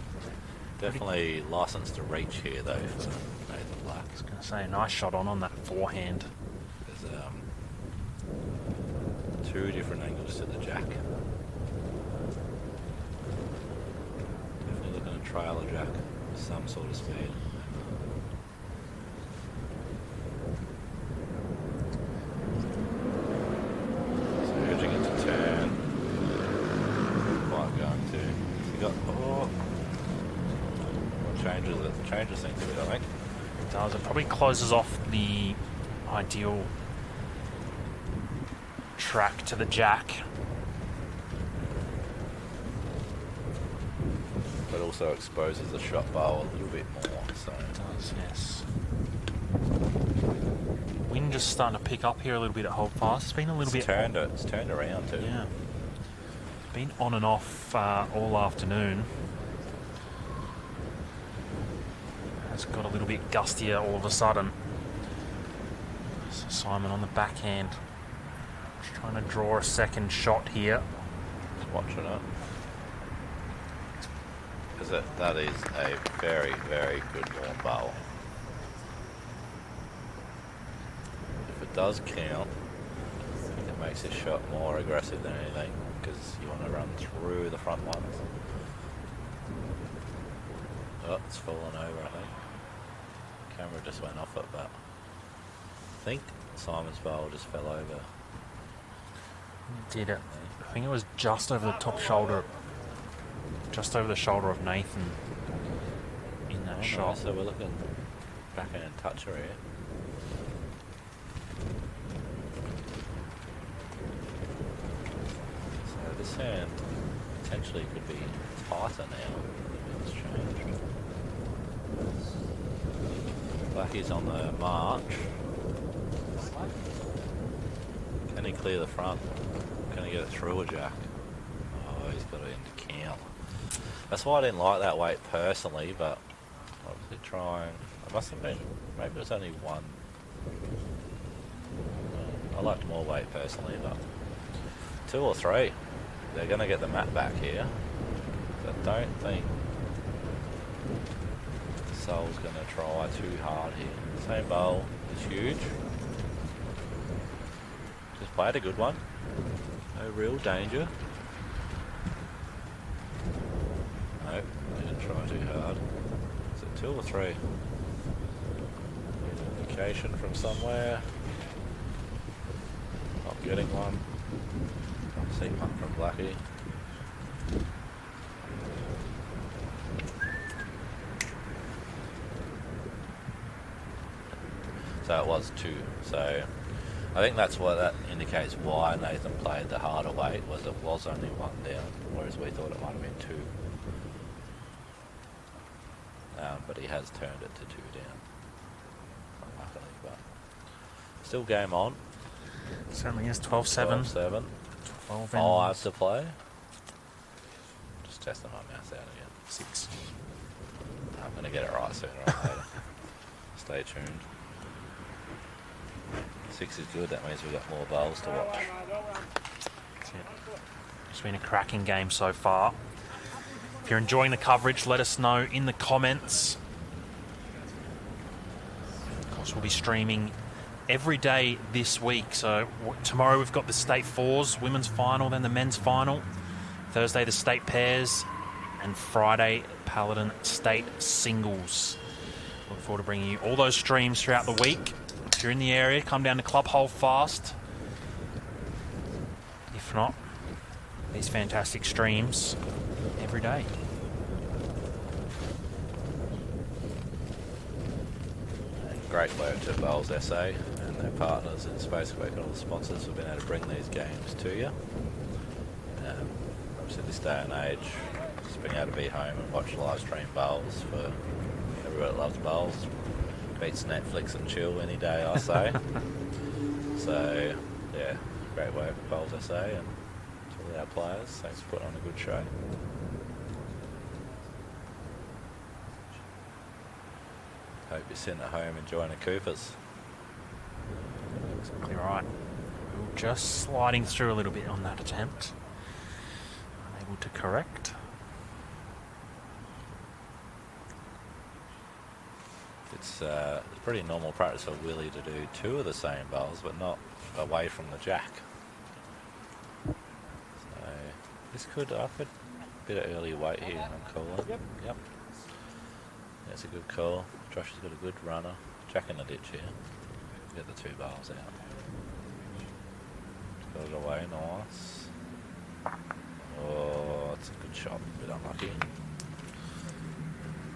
[SPEAKER 2] Definitely licensed to reach here though for Nathan Black.
[SPEAKER 1] I was going to say, a nice shot on that forehand.
[SPEAKER 2] There's 2 different angles to the jack. Definitely looking at trailer jack with some sort of speed. So urging it to turn. Quite going to. You got changes things a bit, I think.
[SPEAKER 1] It does. It probably closes off the ideal track to the jack.
[SPEAKER 2] But also exposes the shot bowl a little bit more. So
[SPEAKER 1] It does, yes. Wind just starting to pick up here a little bit at Holdfast. It's been a little bit...
[SPEAKER 2] It's turned around too.
[SPEAKER 1] Yeah. It's been on and off all afternoon. It's got a little bit gustier all of a sudden. So Simon on the backhand. Just trying to draw a second shot here.
[SPEAKER 2] Just watching it. Because that is a very, very good warm bowl. If it does count, I think it makes this shot more aggressive than anything, because you want to run through the front ones. Oh, it's fallen over, I think. Camera just went off it, but I think Simon's bowl just fell over.
[SPEAKER 1] Did it? I think it was just over the top shoulder, just over the shoulder of Nathan in that shot.
[SPEAKER 2] Nice. So we're looking backhand toucher here. So this hand potentially could be tighter now. It's changed. Blackie's on the march. Can he clear the front? Can he get it through a jack? Oh, he's got it into count. That's why I didn't like that weight personally, but obviously trying. I must have been. Maybe there's only one. I liked more weight personally, but 2 or 3. They're going to get the mat back here. I don't think Sol's going to try too hard here. Same bowl is huge. Just played a good one. No real danger. Nope, didn't try too hard. Is it 2 or 3? Indication from somewhere. Not getting one. See one from Blackie. So it was 2. So I think that's what that indicates why Nathan played the harder weight, was it was only 1 down, whereas we thought it might have been 2. But he has turned it to 2 down. Unluckily, but still game on.
[SPEAKER 1] Certainly is 12-7.
[SPEAKER 2] 12-7. 5 to play. Just testing my mouse out again.
[SPEAKER 1] 6.
[SPEAKER 2] I'm going to get it right sooner or later. Stay tuned. 6 is good, that means we've got more bowls to watch.
[SPEAKER 1] That's it. It's been a cracking game so far. If you're enjoying the coverage, let us know in the comments. Of course, we'll be streaming every day this week. So tomorrow we've got the State Fours women's final, then the men's final. Thursday the State Pairs, and Friday Paladin State Singles. Look forward to bringing you all those streams throughout the week. If you're in the area, come down to Club Holdfast. If not, these fantastic streams every day.
[SPEAKER 2] Great work to Bowls SA and their partners in Spacework and all the sponsors who've been able to bring these games to you. Obviously this day and age, just being able to be home and watch live stream bowls for everybody that loves bowls beats Netflix and chill any day, I say. So yeah, great work with Bowls SA and to all our players. Thanks for putting on a good show. Hope you're sitting at home enjoying the Coopers.
[SPEAKER 1] Exactly right. Just sliding through a little bit on that attempt. Unable to correct.
[SPEAKER 2] It's pretty normal practice for Willie to do two of the same bowls, but not away from the jack. So this could offer a bit of early weight here. I'm calling. Yep. That's a good call. Josh has got a good runner. Jack in the ditch here. Get the two bowls out. Got it away, nice. Oh, it's a good shot. A bit unlucky.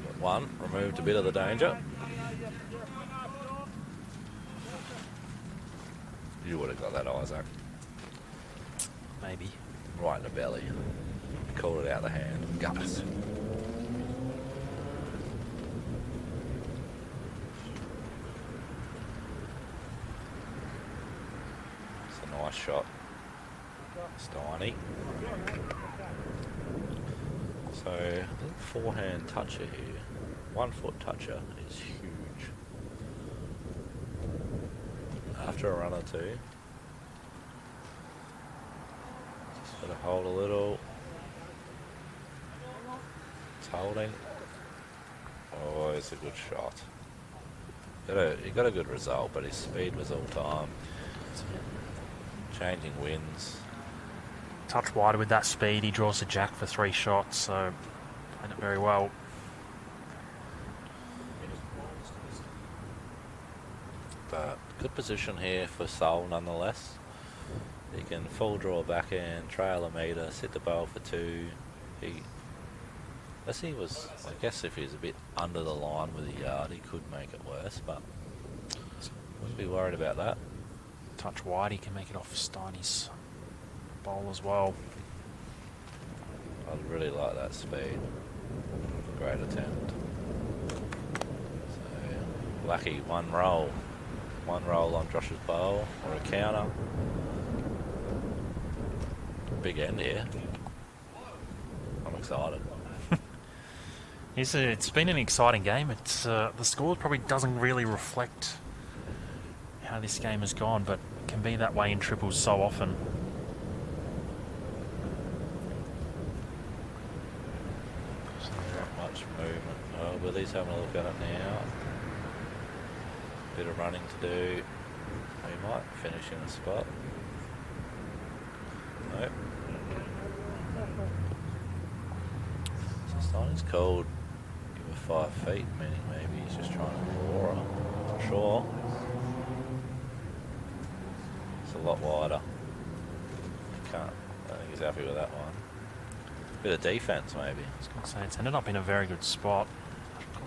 [SPEAKER 2] Got one. Removed a bit of the danger. You would have got that, Isaac.
[SPEAKER 1] Maybe.
[SPEAKER 2] Right in the belly. Called it out of the hand. Guts. Nice shot. Steiny. So, I think forehand toucher here. 1 foot toucher is huge. After a run or two. Just got to hold a little. It's holding. Oh, it's a good shot. He got a good result, but his speed was all time. Changing winds.
[SPEAKER 1] Touch wider with that speed. He draws the jack for 3 shots, so played it very well.
[SPEAKER 2] But good position here for Sol nonetheless. He can full draw backhand, trail a metre, sit the bowl for 2. I guess if he was a bit under the line with a yard, he could make it worse, but wouldn't be worried about that.
[SPEAKER 1] Touch wide, he can make it off Steiny's bowl as well.
[SPEAKER 2] I really like that speed. Great attempt. So, lucky one roll. One roll on Josh's bowl or a counter. Big end here. I'm excited.
[SPEAKER 1] It's been an exciting game. It's the score probably doesn't really reflect how this game has gone, but it can be that way in triples so often.
[SPEAKER 2] Not much movement. Oh, Willie's having a look at it now. Bit of running to do. He might finish in a spot. Nope. So Steiny's called. Give her 5 feet, meaning maybe he's just trying to draw her. Not sure. It's a lot wider. I don't think he's happy with that one. Bit of defense, maybe.
[SPEAKER 1] I was going to say, it's ended up in a very good spot.
[SPEAKER 2] I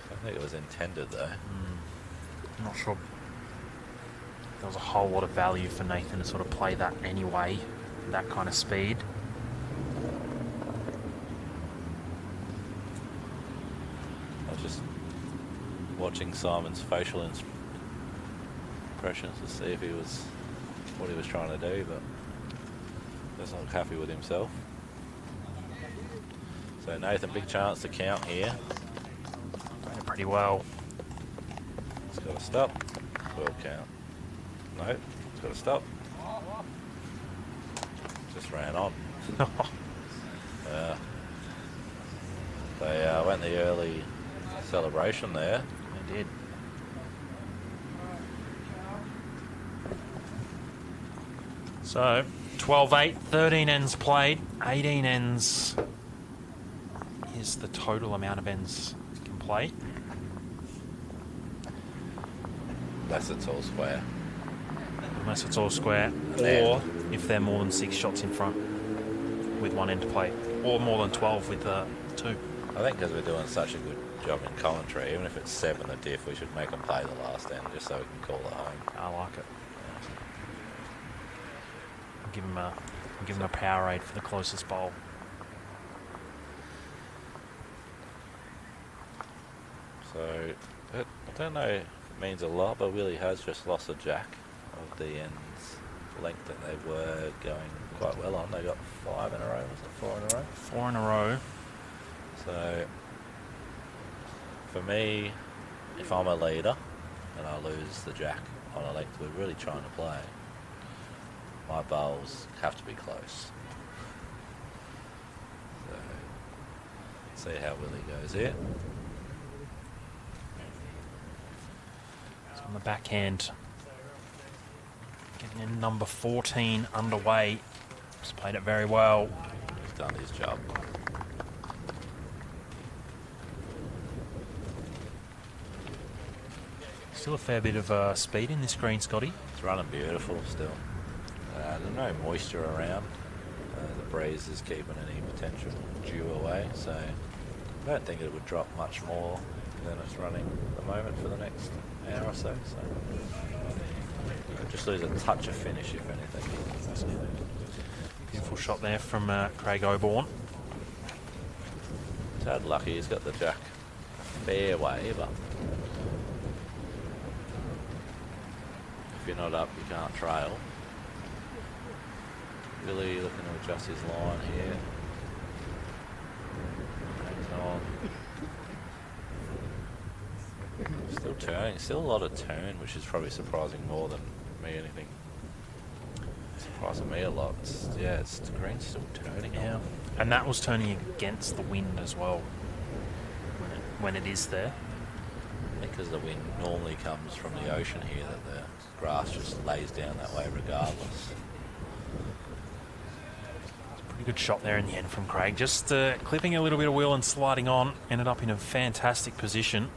[SPEAKER 2] don't think it was intended, though.
[SPEAKER 1] I'm not sure there was a whole lot of value for Nathan to sort of play that anyway, that kind of speed.
[SPEAKER 2] I was just watching Simon's facial impressions to see if he was what he was trying to do, but doesn't look happy with himself. So Nathan, big chance to count here.
[SPEAKER 1] Played it pretty well.
[SPEAKER 2] It's got to stop. Will count. No, it's got to stop. Just ran on. They went the early celebration there.
[SPEAKER 1] They did. So, 12-8, 13 ends played, 18 ends is the total amount of ends you can play.
[SPEAKER 2] That's its all square.
[SPEAKER 1] unless it's all square, or if they're more than 6 shots in front with 1 end plate, or more than 12 with 2.
[SPEAKER 2] I think because we're doing such a good job in commentary, even if it's 7 the diff, we should make them play the last end just so we can call it home.
[SPEAKER 1] I like it. Yeah. Give them a Powerade for the closest bowl.
[SPEAKER 2] So, I don't know if it means a lot, but Willie has just lost a jack of the ends length that they were going quite well on. They got 5 in a row, was it 4 in a row?
[SPEAKER 1] 4 in a row.
[SPEAKER 2] So, for me, if I'm a leader and I lose the jack on a length we're really trying to play, my bowls have to be close. So, see how Willie goes here.
[SPEAKER 1] On the backhand, getting in number 14 underway. Just played it very well.
[SPEAKER 2] He's done his job.
[SPEAKER 1] Still a fair bit of speed in this green, Scotty.
[SPEAKER 2] It's running beautiful still. There's no moisture around. The breeze is keeping any potential dew away, so I don't think it would drop much more than it's running at the moment for the next hour or so. Just lose a touch of finish, if anything.
[SPEAKER 1] Beautiful shot there from Craig Oborne.
[SPEAKER 2] Tad lucky he's got the jack fair way, but if you're not up, you can't trail. Really looking to adjust his line here. Hangs on. Still turning, still a lot of turn, which is probably surprising more than me anything. Surprising me a lot. It's the green's still turning.
[SPEAKER 1] Yeah, and that was turning against the wind as well when it is there.
[SPEAKER 2] I think because the wind normally comes from the ocean here, that the grass just lays down that way regardless.
[SPEAKER 1] Pretty good shot there in the end from Craig. Just clipping a little bit of wheel and sliding on. Ended up in a fantastic position.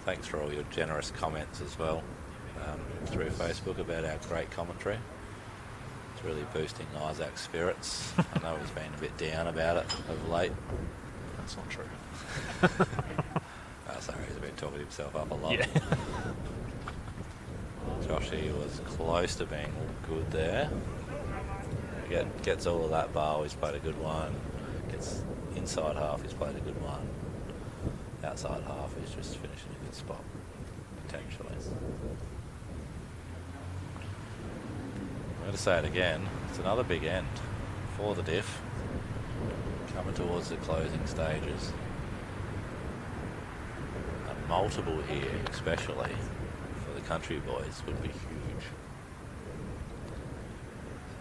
[SPEAKER 2] Thanks for all your generous comments as well through Facebook about our great commentary. It's really boosting Isaac's spirits. I know he's been a bit down about it of late.
[SPEAKER 1] That's not true.
[SPEAKER 2] Sorry, he's been talking himself up a lot.
[SPEAKER 1] Yeah.
[SPEAKER 2] Joshy was close to being good there. Gets all of that bar, he's played a good one. Gets inside half, he's played a good one. Outside half, he's just finishing a good spot, potentially. I'm going to say it again, it's another big end for the diff. Coming towards the closing stages. A multiple here, especially for the country boys, would be huge.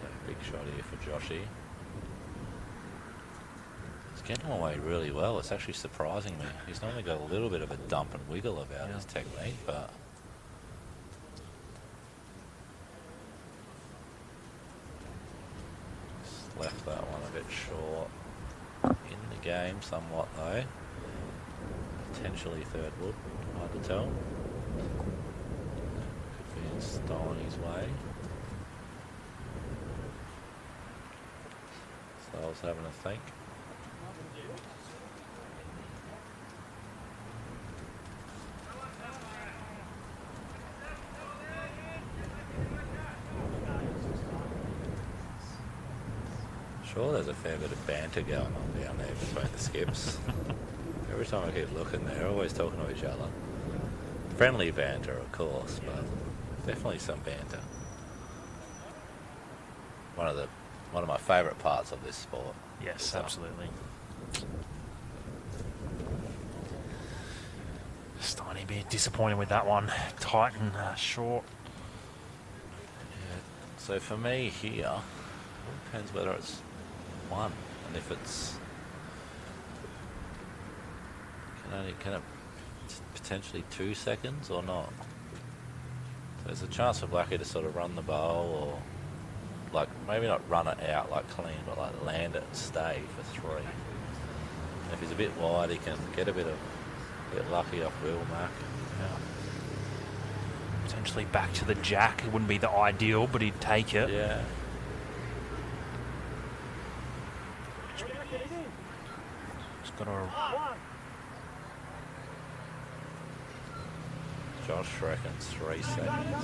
[SPEAKER 2] So big shot here for Joshy. Getting away really well. It's actually surprising me. He's normally got a little bit of a dump and wiggle about his technique, but just left that one a bit short. In the game somewhat though. Potentially third wood, hard to tell. Could be in Steiny's way. So I was having a think. Sure, there's a fair bit of banter going on down there between the skips. Every time I keep looking, they're always talking to each other. Friendly banter, of course, but definitely some banter. One of my favourite parts of this sport.
[SPEAKER 1] Yes, absolutely. Steiny a bit disappointed with that one. Tight and short.
[SPEAKER 2] Yeah. So for me here, it depends whether it's one, and if it's can it potentially 2 seconds or not. So there's a chance for Blackie to sort of run the bowl, or like maybe not run it out like clean, but like land it and stay for 3. And if he's a bit wide, he can get a bit lucky off Will Mac.
[SPEAKER 1] Yeah. Potentially back to the jack. It wouldn't be the ideal, but he'd take it.
[SPEAKER 2] Yeah.
[SPEAKER 1] Just got to...
[SPEAKER 2] Josh reckons 3 seconds.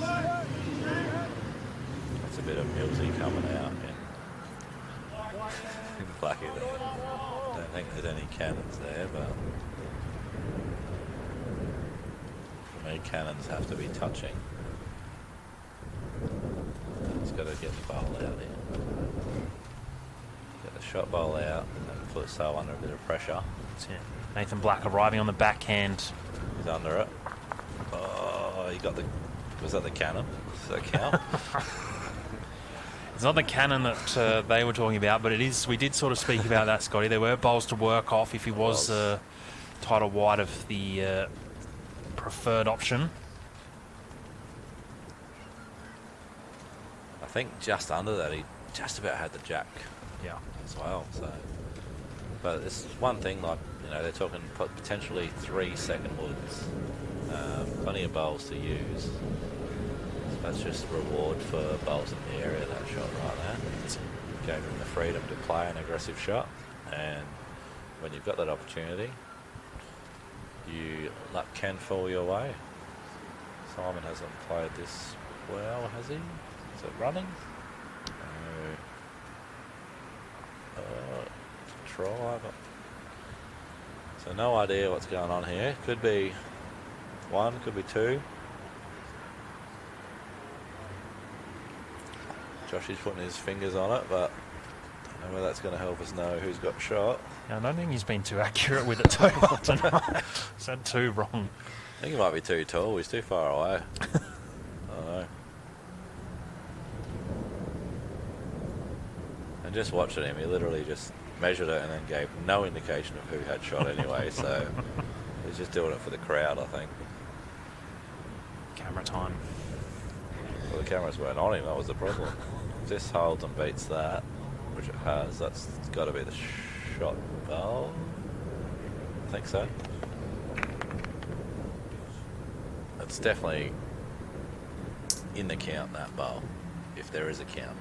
[SPEAKER 2] That's a bit of Millsy coming out in Blackie there. Don't think there's any cannons there, but for me, cannons have to be touching. He's got to get the bowl out here. Get the shot bowl out and put So under a bit of pressure.
[SPEAKER 1] That's it. Nathan Black arriving on the backhand.
[SPEAKER 2] He's under it. Oh, he got the... Was that the cannon? Does that count?
[SPEAKER 1] It's not the cannon that they were talking about, but it is. We did sort of speak about that, Scotty. There were bowls to work off if he was tight or wide of the preferred option.
[SPEAKER 2] I think just under that, he just about had the jack.
[SPEAKER 1] Yeah.
[SPEAKER 2] As well. So, but it's one thing. Like they're talking potentially 3 second woods. Plenty of bowls to use. That's just reward for bowls in the area, that shot right there. Gave him the freedom to play an aggressive shot, and when you've got that opportunity, luck can fall your way. Simon hasn't played this well, has he? Is it running? Try, but so no idea what's going on here. Could be 1, could be 2. Josh is putting his fingers on it, but I don't know whether that's going to help us know who's got shot.
[SPEAKER 1] Yeah, I don't think he's been too accurate with it too tonight. He's had 2 wrong.
[SPEAKER 2] I think he might be too tall. He's too far away. I don't know. And just watching him, he literally just measured it and then gave no indication of who had shot anyway. So he's just doing it for the crowd, I think.
[SPEAKER 1] Camera time.
[SPEAKER 2] Well, the cameras weren't on him. That was the problem. If this holds and beats that, which it has, that's got to be the shot bowl. I think so. It's definitely in the count, that bowl, if there is a count.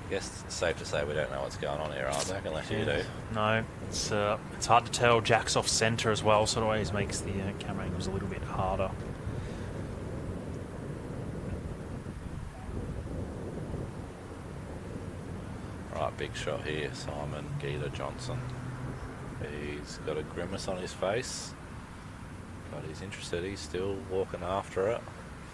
[SPEAKER 2] I guess it's safe to say we don't know what's going on here, Isaac, unless you do.
[SPEAKER 1] No, it's hard to tell. Jack's off centre as well, so it always makes the camera angles a little bit harder.
[SPEAKER 2] Right, big shot here. Simon Gita Johnson. He's got a grimace on his face, but he's interested. He's still walking after it.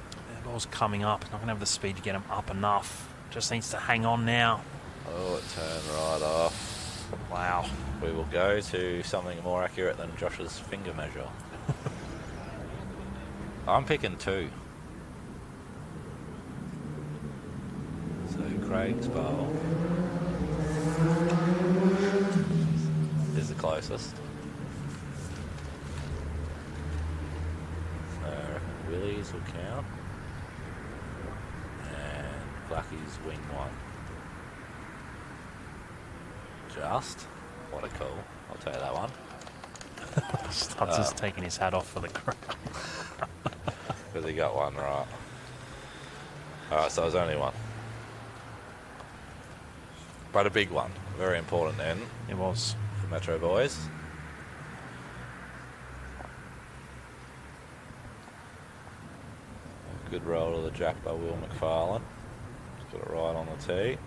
[SPEAKER 1] The ball's coming up. Not going to have the speed to get him up enough. Just needs to hang on now.
[SPEAKER 2] Oh, it turned right off.
[SPEAKER 1] Wow.
[SPEAKER 2] We will go to something more accurate than Josh's finger measure. I'm picking 2. So Craig's bowl is the closest. So I reckon Willie's will count. Blackie's wing 1. Just. What a call. I'll tell you that one.
[SPEAKER 1] Stubbs is taking his hat off for the crowd.
[SPEAKER 2] Because he got one right. Alright, so it was only 1. But a big one. Very important then.
[SPEAKER 1] It was.
[SPEAKER 2] For Metro boys. Good roll to the jack by Will McFarlane. Got it right on the tee.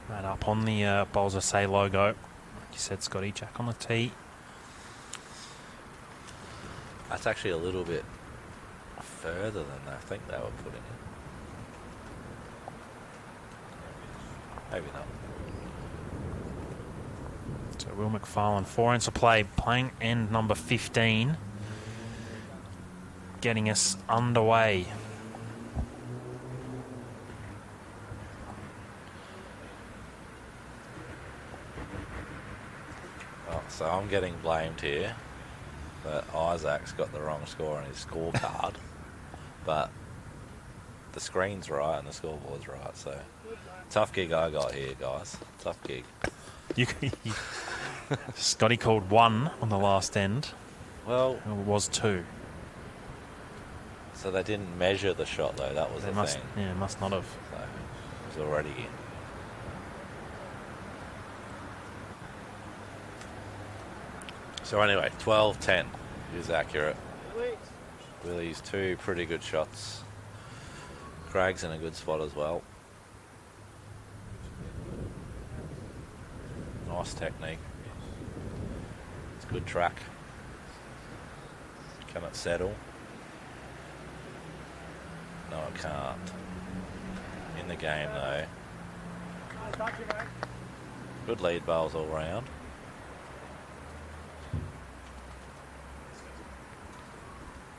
[SPEAKER 1] Right up on the Bowls Say logo. Like you said, Scotty, Jack on the tee.
[SPEAKER 2] That's actually a little bit further than I think they were putting it. Maybe not.
[SPEAKER 1] So Will McFarlane, 4 ends to play, playing end number 15. Getting us underway.
[SPEAKER 2] Well, so I'm getting blamed here that Isaac's got the wrong score on his scorecard, but the screen's right and the scoreboard's right. So tough gig I got here, guys. Tough gig.
[SPEAKER 1] Scotty called 1 on the last end.
[SPEAKER 2] Well,
[SPEAKER 1] It was 2.
[SPEAKER 2] so they didn't measure the shot though. That was
[SPEAKER 1] They
[SPEAKER 2] the
[SPEAKER 1] must,
[SPEAKER 2] thing.
[SPEAKER 1] yeah, must not have.
[SPEAKER 2] So it was already in. So anyway, 12-10 is accurate. Willie's 2 pretty good shots. Craig's in a good spot as well. Nice technique. It's good track. Can it settle? No, it can't. In the game though. Good lead bowls all round.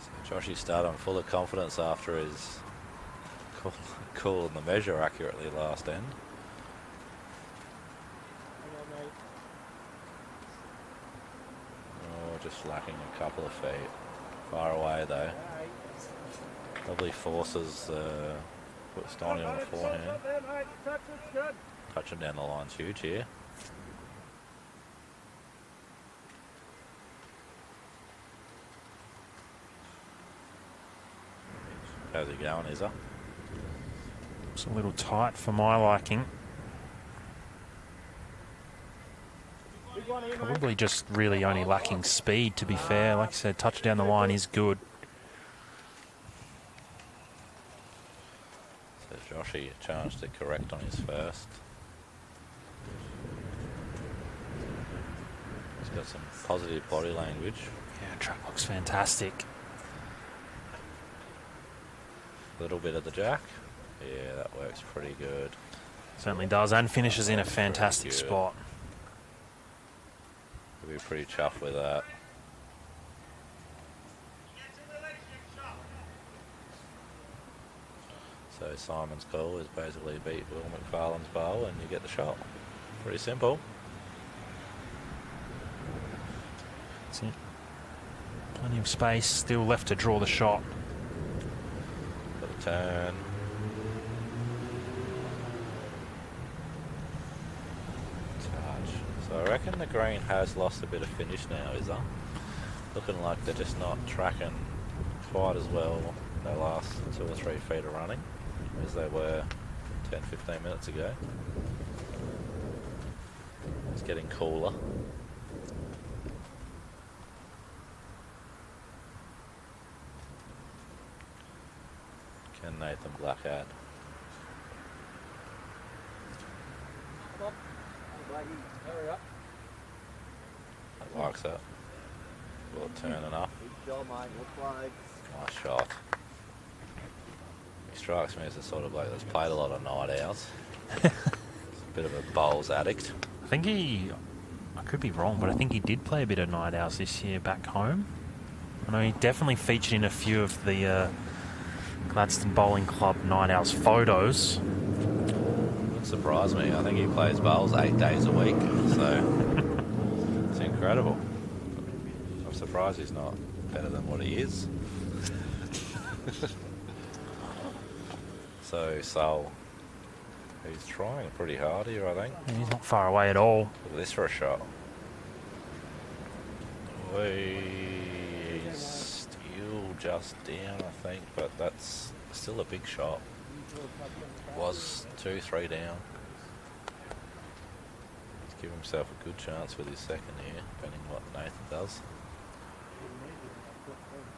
[SPEAKER 2] So Joshy started on full of confidence after his call in the measure accurately last end. Oh, just lacking a couple of feet. Far away though. Probably forces put Stoney on the forehand. Touch him down the line's huge here. How's he going, Izza?
[SPEAKER 1] It's a little tight for my liking. Probably just really only lacking speed, to be fair. Like I said, touch down the line is good.
[SPEAKER 2] So Joshy charged it correct on his first. He's got some positive body language.
[SPEAKER 1] Yeah, track looks fantastic.
[SPEAKER 2] A little bit of the jack. Yeah, that works pretty good.
[SPEAKER 1] Certainly does, and finishes in a fantastic
[SPEAKER 2] good.
[SPEAKER 1] spot.
[SPEAKER 2] We'll be pretty chuffed with that. So Simon's call is basically beat Will McFarlane's bowl and you get the shot. Pretty simple.
[SPEAKER 1] That's it. Plenty of space still left to draw the shot.
[SPEAKER 2] Got a turn. Touch. So I reckon the green has lost a bit of finish now, is that? Looking like they're just not tracking quite as well their last 2 or 3 feet of running as they were 10-15 minutes ago. It's getting cooler. Can Nathan Black add? That likes that. Will it turn enough? Nice shot. He strikes me as a sort of bloke that's played a lot of night owls. A bit of a bowls addict.
[SPEAKER 1] I think I could be wrong, but I think he did play a bit of night owls this year back home. I know he definitely featured in a few of the Gladstone Bowling Club night owls photos.
[SPEAKER 2] Wouldn't surprise me. I think he plays bowls 8 days a week, so it's incredible. I'm surprised he's not better than what he is. So Sol, he's trying pretty hard here, I think.
[SPEAKER 1] Yeah, he's not far away at all.
[SPEAKER 2] Look at this for a shot. He's still just down, I think, but that's still a big shot. Was 2-3 down. He's given himself a good chance with his second here, depending what Nathan does.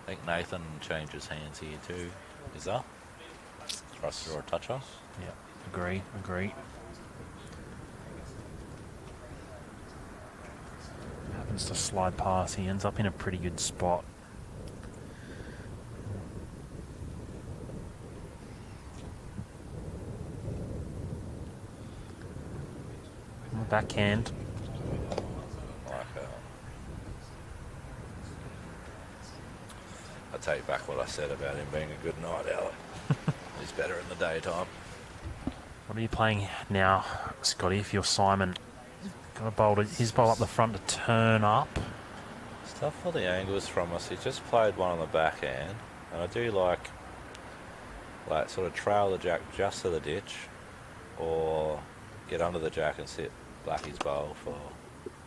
[SPEAKER 2] I think Nathan changes hands here too. Is that? Thrust or a toucher?
[SPEAKER 1] Yeah, agree. Happens to slide past. He ends up in a pretty good spot. On the backhand.
[SPEAKER 2] Like that. I take back what I said about him being a good night owl. He's better in the daytime.
[SPEAKER 1] What are you playing now, Scotty, if you're Simon? Got a bowl his bowl up the front to turn up.
[SPEAKER 2] Stuff for the angles from us. He just played one on the backhand. And I do like sort of trail the jack just to the ditch or get under the jack and sit Blackie's bowl for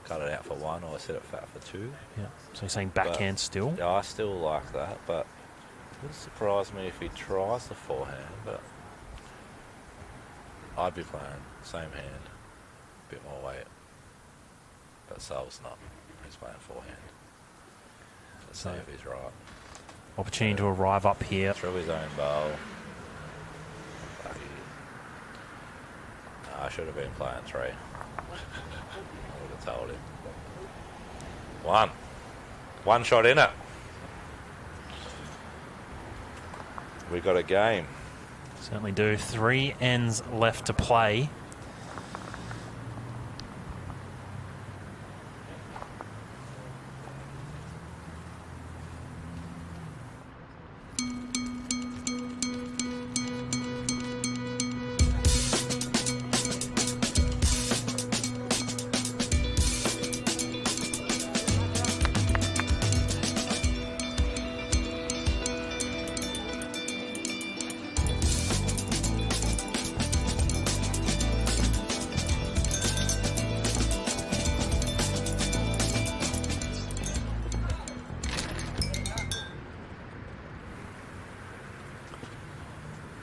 [SPEAKER 2] cut it out for one or set it fat for two.
[SPEAKER 1] Yeah. So you're saying backhand still?
[SPEAKER 2] Yeah, I still like that, but it wouldn't surprise me if he tries the forehand, but I'd be playing same hand, a bit more weight. But Sal's not. He's playing forehand. Let's see if he's right.
[SPEAKER 1] Opportunity to arrive up here.
[SPEAKER 2] Through his own bowl. Lucky. I should have been playing three. I would have told him. One shot in it. We got a game.
[SPEAKER 1] Certainly do. 3 ends left to play.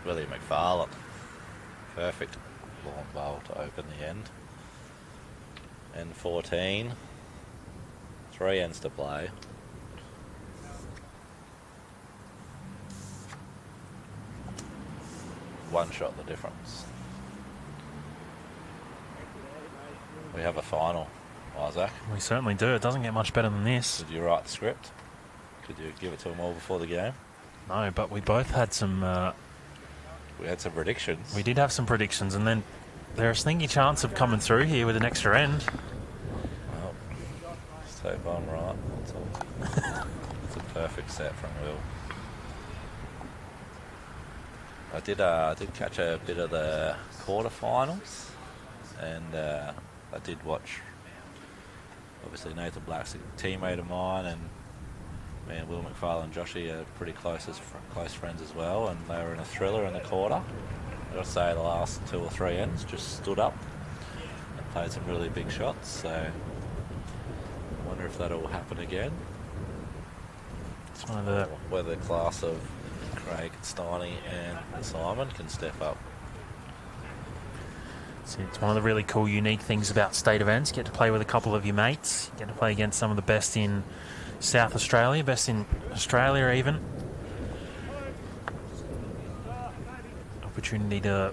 [SPEAKER 2] Willie McFarlane. Perfect long bowl to open the end. And 14. 3 ends to play. One shot the difference. We have a final, Isaac.
[SPEAKER 1] We certainly do. It doesn't get much better than this.
[SPEAKER 2] Did you write the script? Could you give it to them all before the game?
[SPEAKER 1] No, but we both had some...
[SPEAKER 2] We had some predictions.
[SPEAKER 1] we did have some predictions, and then they're a sneaky chance of coming through here with an extra end.
[SPEAKER 2] Well, so if I'm right, it's a perfect set from Will. I did catch a bit of the quarterfinals, and I did watch. Obviously, Nathan Black's a teammate of mine, and me and Will McFarlane and Joshy are pretty close friends as well, and they were in a thriller in the quarter. I've got to say, the last 2 or 3 ends just stood up and played some really big shots, so I wonder if that'll happen again.
[SPEAKER 1] It's one of the...
[SPEAKER 2] Whether the class of Craig, Steiny and Simon can step up.
[SPEAKER 1] It's one of the really cool, unique things about state events. You get to play with a couple of your mates. You get to play against some of the best in South Australia, best in Australia even. Opportunity to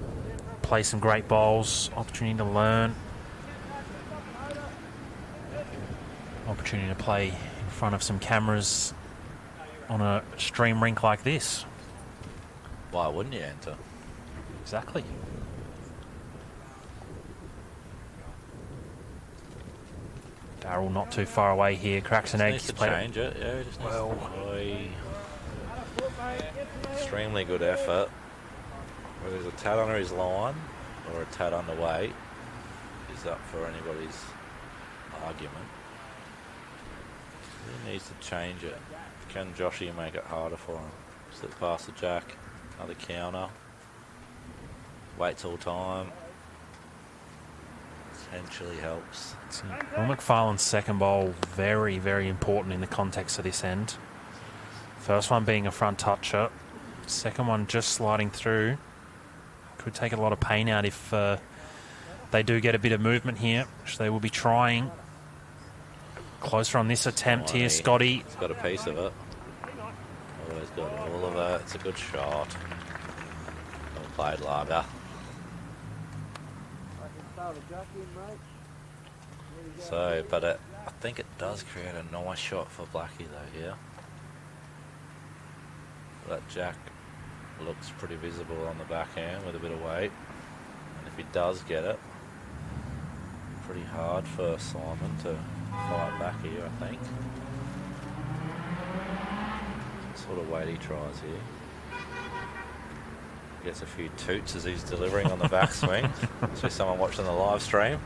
[SPEAKER 1] play some great bowls, opportunity to learn. Opportunity to play in front of some cameras on a stream rink like this.
[SPEAKER 2] Why wouldn't you enter?
[SPEAKER 1] Exactly. Darryl not too far away here. Cracks an egg.
[SPEAKER 2] Needs to change it. Yeah, just extremely good effort. Whether there's a tad under his line or a tad underweight is up for anybody's argument. He needs to change it. Can Joshy make it harder for him? Slip past the jack, another counter. Waits all time. Potentially helps.
[SPEAKER 1] Will McFarlane's second bowl, very, very important in the context of this end. First one being a front toucher. Second one just sliding through. Could take a lot of pain out if they do get a bit of movement here, which they will be trying. Closer on this attempt here, Scotty.
[SPEAKER 2] He's got a piece of it. Oh, he's got all of it. It's a good shot. Well played, Lager. So, but I think it does create a nice shot for Blackie though, yeah. That jack looks pretty visible on the backhand with a bit of weight. And if he does get it, pretty hard for Simon to fight back here, I think. Sort of weight he tries here. Gets a few toots as he's delivering on the backswing. So someone watching the live stream.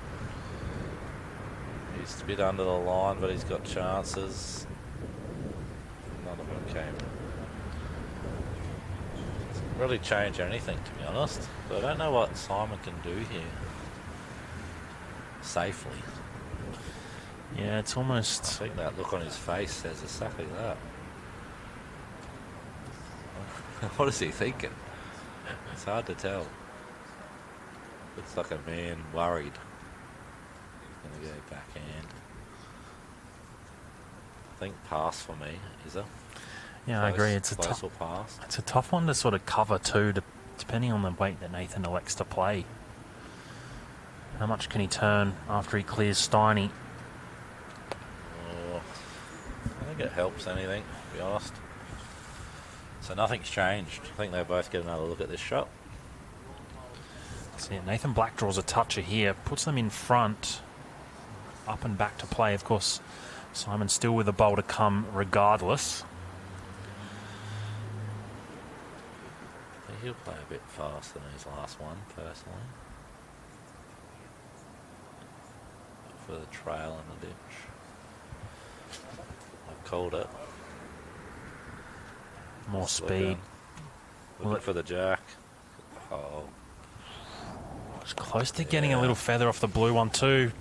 [SPEAKER 2] He's a bit under the line, but he's got chances. None of them came. Doesn't really change anything, to be honest. But I don't know what Simon can do here safely.
[SPEAKER 1] Yeah, it's
[SPEAKER 2] I
[SPEAKER 1] almost...
[SPEAKER 2] think that look on his face says exactly that. What is he thinking? It's hard to tell. Looks like a man worried. He's going to go backhand. I think pass for me, is it?
[SPEAKER 1] Yeah,
[SPEAKER 2] Close,
[SPEAKER 1] I agree. It's
[SPEAKER 2] close or pass.
[SPEAKER 1] it's a tough one to sort of cover too, depending on the weight that Nathan elects to play. How much can he turn after he clears Steiny?
[SPEAKER 2] Oh, I think it helps anything, to be honest. So nothing's changed. I think they both get another look at this shot.
[SPEAKER 1] So yeah, Nathan Black draws a toucher here, puts them in front, up and back to play. Of course, Simon still with the bowl to come regardless.
[SPEAKER 2] I think he'll play a bit faster than his last one, personally. For the trail in the ditch. I've called it.
[SPEAKER 1] More
[SPEAKER 2] Just
[SPEAKER 1] speed.
[SPEAKER 2] Looking for the jack. Oh.
[SPEAKER 1] It's close to getting a little feather off the blue one too.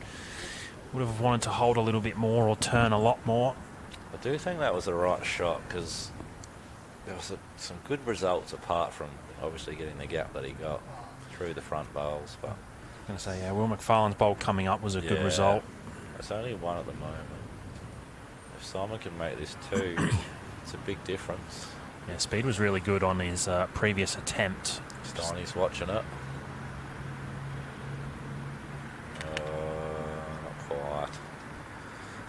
[SPEAKER 1] Would have wanted to hold a little bit more or turn a lot more.
[SPEAKER 2] I do think that was the right shot because there was some good results apart from obviously getting the gap that he got through the front bowls. But
[SPEAKER 1] I was going to say, yeah, Will McFarlane's bowl coming up was a good result.
[SPEAKER 2] It's only one at the moment. If Simon can make this two, it's a big difference.
[SPEAKER 1] Yeah, speed was really good on his previous attempt.
[SPEAKER 2] Steiny's watching it. Not quite.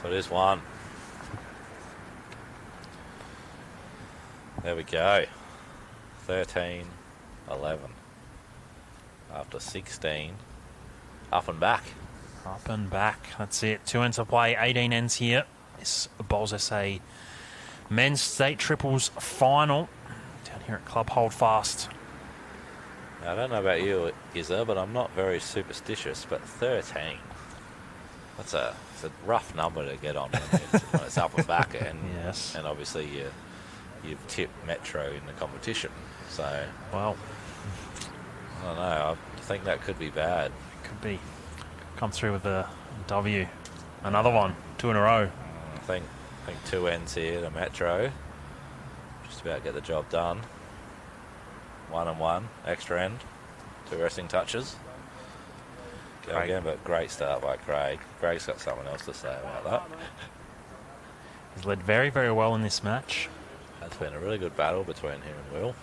[SPEAKER 2] So it is one. There we go. 13, 11. After 16. Up and back.
[SPEAKER 1] Up and back. That's it. 2 ends to play. 18 ends here. This Bowls SA men's state triples final down here at Club Holdfast.
[SPEAKER 2] Now, I don't know about you, Izza, but I'm not very superstitious, but 13. It's a rough number to get on when it's up and back, and
[SPEAKER 1] Yes.
[SPEAKER 2] and obviously you've tipped Metro in the competition. So,
[SPEAKER 1] Well,
[SPEAKER 2] I don't know. I think that could be bad.
[SPEAKER 1] could be. Come through with a W. Another one. 2 in a row.
[SPEAKER 2] I think 2 ends here to Metro. Just about get the job done. 1 and 1. Extra end. 2 resting touches. Go
[SPEAKER 1] Craig.
[SPEAKER 2] again, but great start by Craig. Craig's got something else to say about that.
[SPEAKER 1] He's led very, very well in this match.
[SPEAKER 2] It's been a really good battle between him and Will.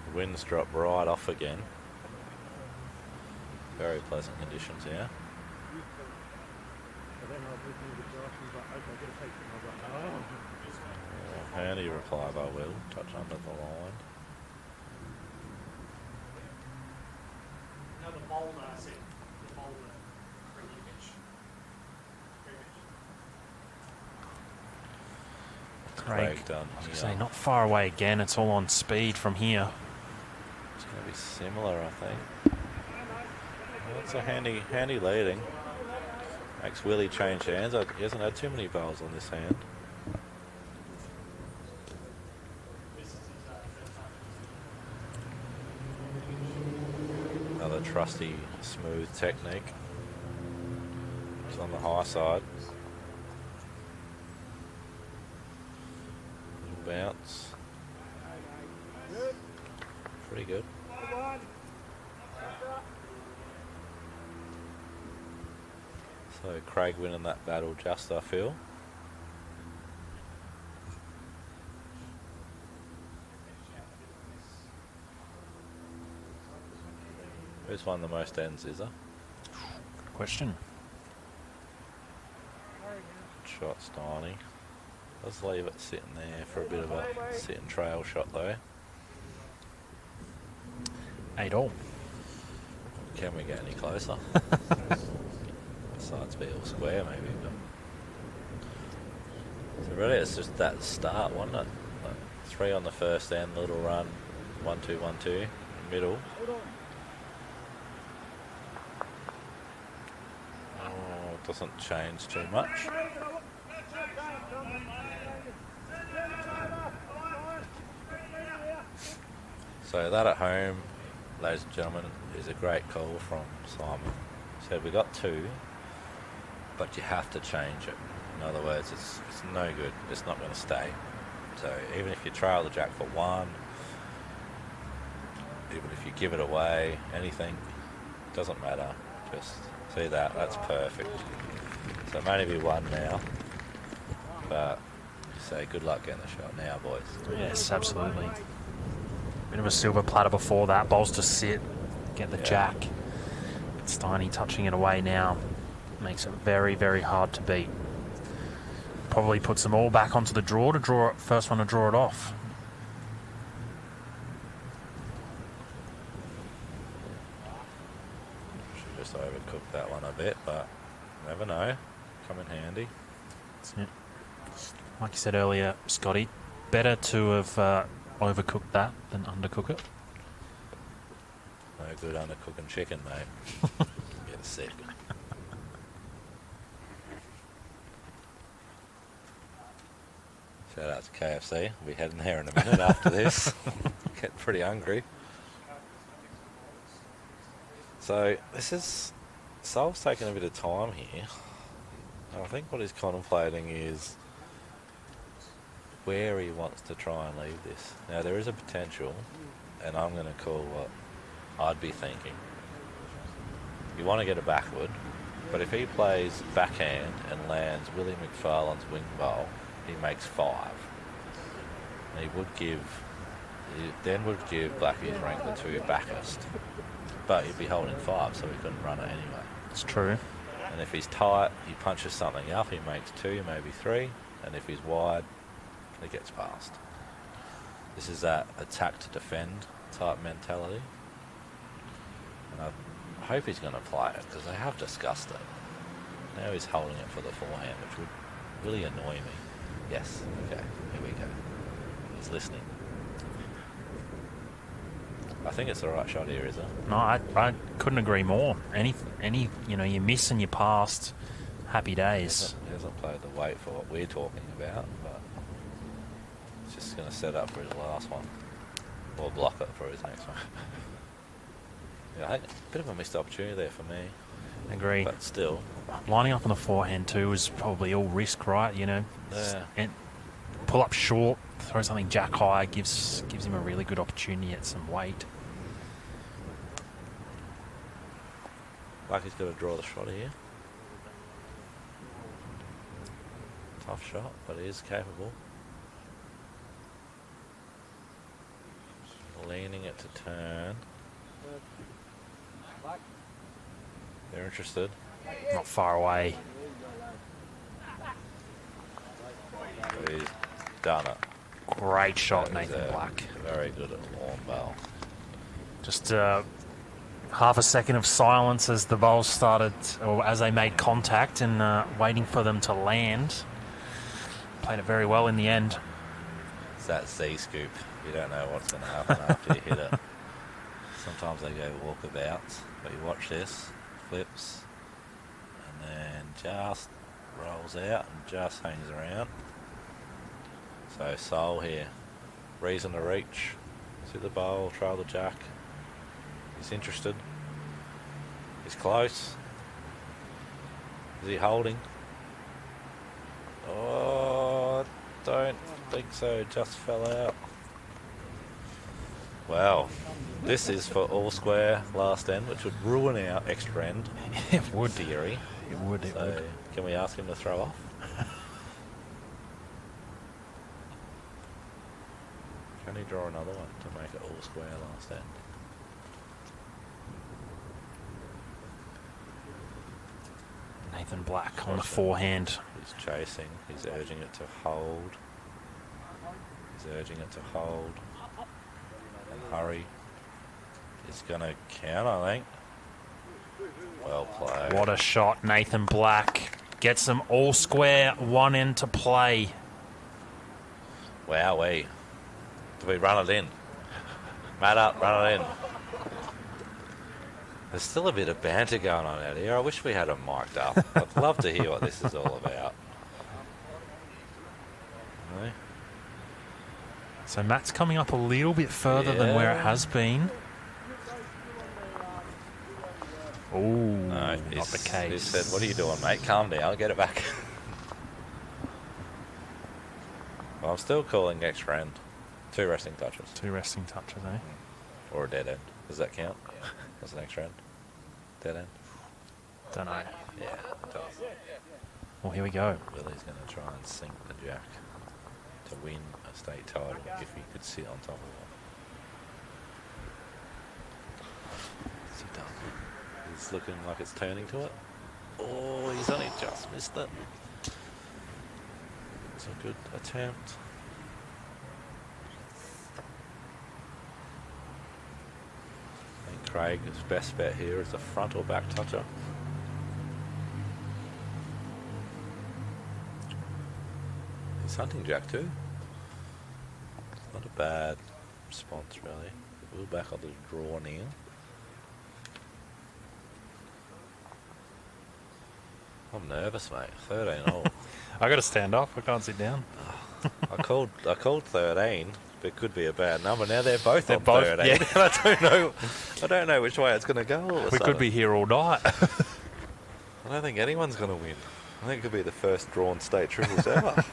[SPEAKER 2] The wind's dropped right off again. Very pleasant conditions here. Handy reply by Will. Touch under the line. Craig done.
[SPEAKER 1] Say not far away again. It's all on speed from here.
[SPEAKER 2] It's going to be similar, I think. Well, it's a handy leading. Makes Willie change hands. He hasn't had too many bowls on this hand. Another trusty, smooth technique. It's on the high side. Little bounce. Pretty good. So Craig winning that battle just, I feel. Who's won the most ends, is there?
[SPEAKER 1] Good question.
[SPEAKER 2] Shot Steiny. Let's leave it sitting there for a bit of a sit and trail shot though.
[SPEAKER 1] 8-all.
[SPEAKER 2] Can we get any closer? Besides be all square maybe. But so really it's just that start, wasn't it? Like 3 on the first end, little run, 1-2, 1-2, middle. Oh, it doesn't change too much. So that at home, ladies and gentlemen, is a great call from Simon. said we got 2, but you have to change it. In other words, it's no good. It's not going to stay. So even if you trail the jack for 1, even if you give it away, anything, doesn't matter. Just see that, that's perfect. So it may only be 1 now, but say good luck getting the shot now, boys.
[SPEAKER 1] Yes, absolutely. Bit of a silver platter before that. Bowls to sit, get the jack. Steiny touching it away now. Makes it very, very hard to beat. Probably puts them all back onto the draw to draw it, first one to draw it off.
[SPEAKER 2] Should just overcook that one a bit, but never know. Come in handy.
[SPEAKER 1] That's it. Like you said earlier, Scotty, better to have overcooked that than undercook it.
[SPEAKER 2] No good undercooking chicken, mate. Get sick. Shout out to KFC. We'll be heading there in a minute after this. Getting pretty hungry. So this is... Sol's taking a bit of time here. I think what he's contemplating is where he wants to try and leave this. Now there is a potential, and I'm going to call what I'd be thinking. You want to get a backward, but if he plays backhand and lands Willie McFarlane's wing bowl, he makes 5. And he then would give Blackie's rank the 2 backest, but he'd be holding 5, so he couldn't run it anyway.
[SPEAKER 1] It's true.
[SPEAKER 2] And if he's tight, he punches something up, he makes 2, maybe 3, and if he's wide, he gets past. This is that attack to defend type mentality. And I hope he's going to play it, because they have discussed it. Now he's holding it for the forehand, which would really annoy me. Yes, okay, here we go. He's listening. I think it's the right shot here, is it?
[SPEAKER 1] No, I couldn't agree more. Any, you miss and you passed. Happy days.
[SPEAKER 2] He hasn't played the weight for what we're talking about, but he's just going to set up for his last one. Or block it for his next one. Yeah, I think a bit of a missed opportunity there for me.
[SPEAKER 1] Agree.
[SPEAKER 2] But still.
[SPEAKER 1] Lining up on the forehand too is probably all risk, right?
[SPEAKER 2] Yeah.
[SPEAKER 1] And pull up short, throw something jack high, gives him a really good opportunity at some weight.
[SPEAKER 2] Like he's got to draw the shot here. Tough shot, but he is capable. Leaning it to turn. They're interested.
[SPEAKER 1] Not far away.
[SPEAKER 2] But he's done it.
[SPEAKER 1] Great shot,
[SPEAKER 2] That was,
[SPEAKER 1] Nathan Black.
[SPEAKER 2] Very good at warm bowl.
[SPEAKER 1] Just half a second of silence as the bowls started, or as they made contact, and waiting for them to land. Played it very well in the end.
[SPEAKER 2] It's that Z scoop. You don't know what's going to happen after you hit it. Sometimes they go walkabouts, but you watch this, flips, and then just rolls out and just hangs around. So Sol here, reason to reach, see the bowl, trail the jack. He's interested. He's close. Is he holding? Oh, don't think so. Just fell out. Wow. This is for all square last end, which would ruin our extra end.
[SPEAKER 1] It would.
[SPEAKER 2] Theory.
[SPEAKER 1] It would. It would.
[SPEAKER 2] Can we ask him to throw off? Can he draw another one to make it all square last end?
[SPEAKER 1] Nathan Black on the forehand.
[SPEAKER 2] He's chasing. He's urging it to hold. He's urging it to hold. And hurry. It's going to count, I think. Well played.
[SPEAKER 1] What a shot, Nathan Black. Gets them all square, one end to play.
[SPEAKER 2] Wowee. Do we run it in? Mat up, run it in. There's still a bit of banter going on out here. I wish we had them mic'd up. I'd love to hear what this is all about. No?
[SPEAKER 1] So Matt's coming up a little bit further than where it has been. Oh,
[SPEAKER 2] No,
[SPEAKER 1] not the case.
[SPEAKER 2] He said, "What are you doing, mate? Calm down. I'll get it back." Well, I'm still calling extra end. 2 resting touches.
[SPEAKER 1] 2 resting touches, eh?
[SPEAKER 2] Or a dead end. Does that count? As an extra end? Dead end?
[SPEAKER 1] Don't know.
[SPEAKER 2] Yeah, it does.
[SPEAKER 1] Well, here we go.
[SPEAKER 2] Willie's going to try and sink the jack to win a state title if he could sit on top of it. What's he done? It's looking like it's turning to it. Oh, he's only just missed it. It's a good attempt. I think Craig's best bet here is a front or back toucher. He's hunting jack too. Not a bad response really. We'll back on the draw now. I'm nervous, mate. 13 all.
[SPEAKER 1] I got to stand up. I can't sit down.
[SPEAKER 2] I called 13, but it could be a bad number. Now they're both on
[SPEAKER 1] both,
[SPEAKER 2] 13.
[SPEAKER 1] yeah.
[SPEAKER 2] I don't know which way it's going to go. All of a
[SPEAKER 1] We
[SPEAKER 2] sudden.
[SPEAKER 1] could be here all night.
[SPEAKER 2] I don't think anyone's going to win. I think it could be the first drawn state triples ever.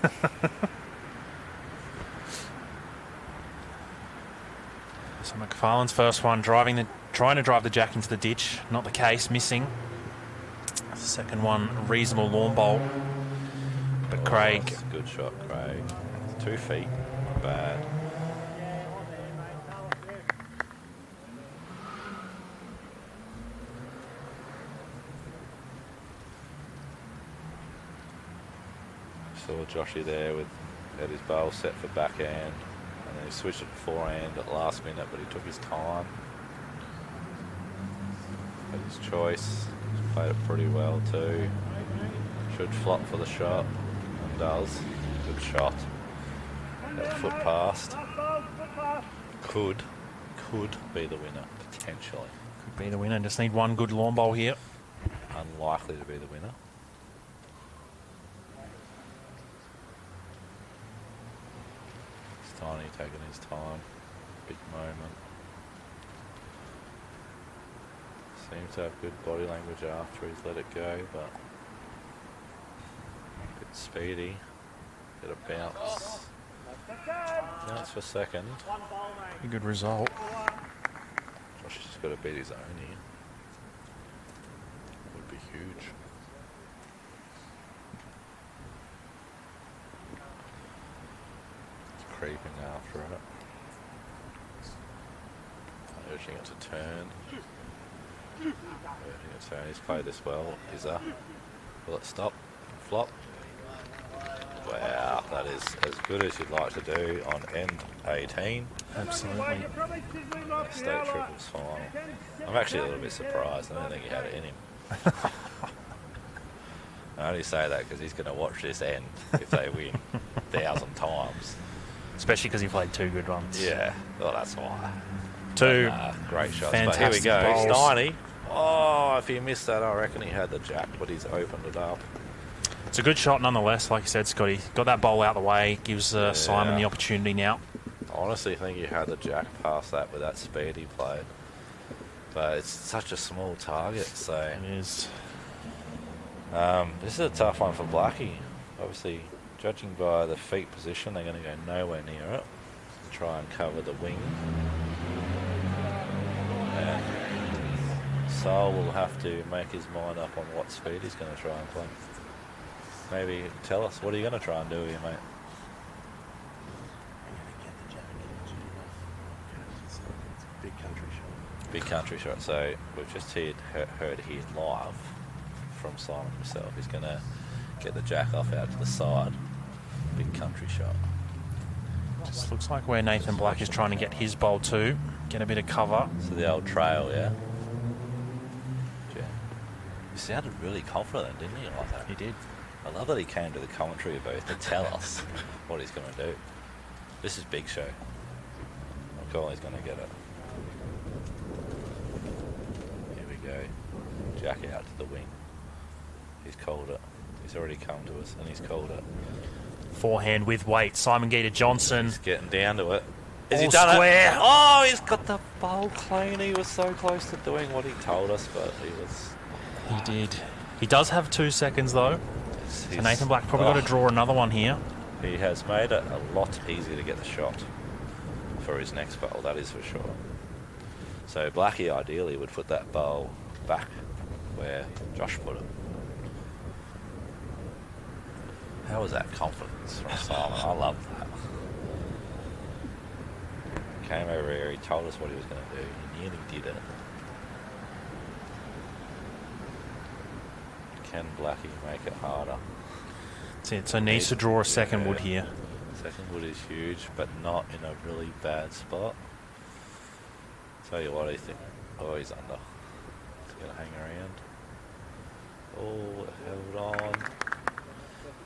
[SPEAKER 1] So McFarlane's first one, trying to drive the jack into the ditch. Not the case, missing. Second one, reasonable lawn bowl. But Craig...
[SPEAKER 2] That's a good shot, Craig. 2 feet, not bad. Saw Joshy there with had his bowl set for backhand, and then he switched it to forehand at the last minute, but he took his time. Had his choice. He's played it pretty well too. Should flop for the shot, and does. Good shot. That foot past. Could be the winner, potentially.
[SPEAKER 1] Could be the winner. Just need one good lawn bowl here.
[SPEAKER 2] Unlikely to be the winner. Tiny taking his time. Big moment. Seems to have good body language after he's let it go, but a bit speedy. Get a bounce. Bounce for second.
[SPEAKER 1] Pretty good result.
[SPEAKER 2] Josh has just got to beat his own here. Would be huge. Creeping after it. Urging it to turn. Urging it to turn. He's played this well. Will it stop? Flop? Wow, that is as good as you'd like to do on end 18.
[SPEAKER 1] Absolutely.
[SPEAKER 2] State triples final. I'm actually a little bit surprised. I don't think he had it in him. I only say that because he's going to watch this end if they win 1,000 times.
[SPEAKER 1] Especially because he played 2 good ones.
[SPEAKER 2] Yeah, well, that's why.
[SPEAKER 1] 2
[SPEAKER 2] great shots.
[SPEAKER 1] fantastic
[SPEAKER 2] But here we go.
[SPEAKER 1] bowls.
[SPEAKER 2] Steiny. Oh, if he missed that, I reckon he had the jack, but he's opened it up.
[SPEAKER 1] It's a good shot nonetheless, like you said, Scotty. Got that bowl out of the way, gives Simon the opportunity now.
[SPEAKER 2] I honestly think he had the jack past that with that speed he played. But it's such a small target, so...
[SPEAKER 1] It is.
[SPEAKER 2] This is a tough one for Blackie. Obviously, judging by the feet position, they're going to go nowhere near it. Try and cover the wing. And Sol will have to make his mind up on what speed he's going to try and play. Maybe tell us, what are you going to try and do here, mate?
[SPEAKER 3] Big country shot.
[SPEAKER 2] Big country shot. So we've just heard here live from Simon himself. He's going to get the jack off out to the side. Big country shot.
[SPEAKER 1] Just looks like where Nathan Black is trying to get his bowl to. Get a bit of cover.
[SPEAKER 2] So the old trail, yeah? Yeah. He sounded really confident, didn't he, like that?
[SPEAKER 1] He did.
[SPEAKER 2] I love that he came to the commentary booth to tell us what he's going to do. This is big show. I'm calling he's going to get it. Here we go. Jack out to the wing. He's called it. He's already come to us and he's called it.
[SPEAKER 1] Forehand with weight. Simon Gator Johnson.
[SPEAKER 2] He's getting down to it. Has he
[SPEAKER 1] All
[SPEAKER 2] done
[SPEAKER 1] square.
[SPEAKER 2] it? Oh, he's got the bowl clean. He was so close to doing what he told us, but he was...
[SPEAKER 1] He did. He does have 2 seconds, though. So Nathan Black probably got to
[SPEAKER 2] Oh.
[SPEAKER 1] draw another one here.
[SPEAKER 2] He has made it a lot easier to get the shot for his next bowl, that is for sure. So Blackie ideally would put that bowl back where Josh put it. How was that confidence from Simon? I love that. Came over here, he told us what he was going to do. He nearly did it. Can Blackie make it harder?
[SPEAKER 1] That's it. So needs to draw a second wood here.
[SPEAKER 2] Second wood is huge, but not in a really bad spot. Tell you what, I think. Oh, he's under. He's going to hang around. Oh, held on.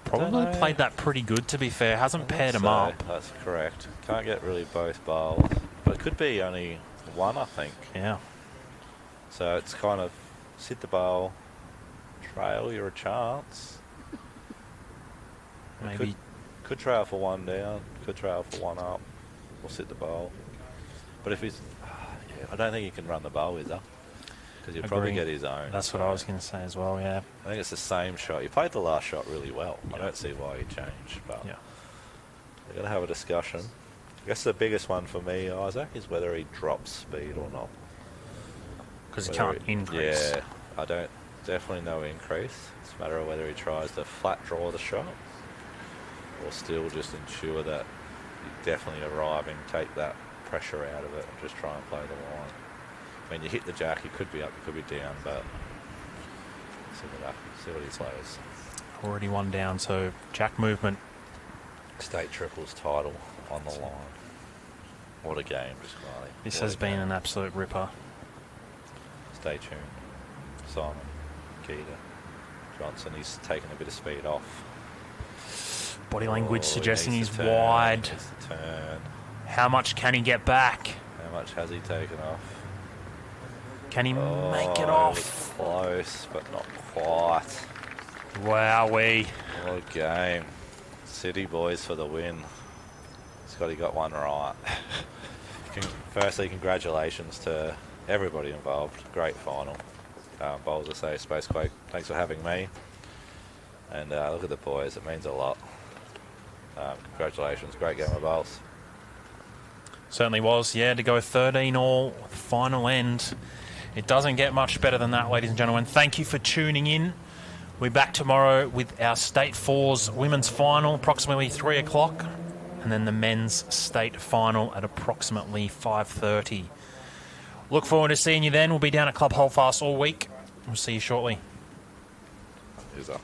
[SPEAKER 1] Probably
[SPEAKER 2] Dunno.
[SPEAKER 1] played that pretty good, to be fair. Hasn't paired him up.
[SPEAKER 2] That's correct. Can't get really both bowls. But it could be only one, I think.
[SPEAKER 1] Yeah.
[SPEAKER 2] So it's kind of sit the bowl, trail, you're a chance.
[SPEAKER 1] Maybe.
[SPEAKER 2] Could trail for one down, could trail for one up, or sit the bowl. But if he's... yeah, I don't think he can run the bowl, is he? Because he'll probably get his own.
[SPEAKER 1] That's what I was going to say as well, yeah.
[SPEAKER 2] I think it's the same shot. He played the last shot really well. I don't see why he changed, but
[SPEAKER 1] Yeah.
[SPEAKER 2] we're going to have a discussion. I guess the biggest one for me, Isaac, is whether he drops speed or not.
[SPEAKER 1] Because he
[SPEAKER 2] Whether
[SPEAKER 1] can't increase.
[SPEAKER 2] Yeah, I don't... Definitely no increase. It's a matter of whether he tries to flat draw the shot or still just ensure that you definitely arriving, take that pressure out of it and just try and play the line. I mean, you hit the jack, you could be up, you could be down, but see what he plays.
[SPEAKER 1] Already one down, so jack movement.
[SPEAKER 2] State triples title on the line. What a game, just Marley.
[SPEAKER 1] This
[SPEAKER 2] What
[SPEAKER 1] has
[SPEAKER 2] a
[SPEAKER 1] been
[SPEAKER 2] game.
[SPEAKER 1] an absolute ripper.
[SPEAKER 2] Stay tuned. Simon, Keita, Johnson, he's taking a bit of speed off.
[SPEAKER 1] Body language
[SPEAKER 2] Oh, he
[SPEAKER 1] suggesting
[SPEAKER 2] needs
[SPEAKER 1] he's
[SPEAKER 2] to turn,
[SPEAKER 1] wide.
[SPEAKER 2] he needs to turn.
[SPEAKER 1] How much can he get back?
[SPEAKER 2] How much has he taken off?
[SPEAKER 1] Can he make it
[SPEAKER 2] Oh,
[SPEAKER 1] off?
[SPEAKER 2] Close, but not quite.
[SPEAKER 1] Wowee.
[SPEAKER 2] What a game. City boys for the win. Scotty got one right. Firstly, congratulations to everybody involved. Great final. Bowls of Say, Spacequake, thanks for having me. And look at the boys, it means a lot. Congratulations, great game of bowls.
[SPEAKER 1] Certainly was, yeah, to go 13 all, final end. It doesn't get much better than that, ladies and gentlemen. Thank you for tuning in. We're back tomorrow with our State 4's women's final, approximately 3 o'clock, and then the men's state final at approximately 5:30. Look forward to seeing you then. We'll be down at Club Holdfast all week. We'll see you shortly.
[SPEAKER 2] Here's up.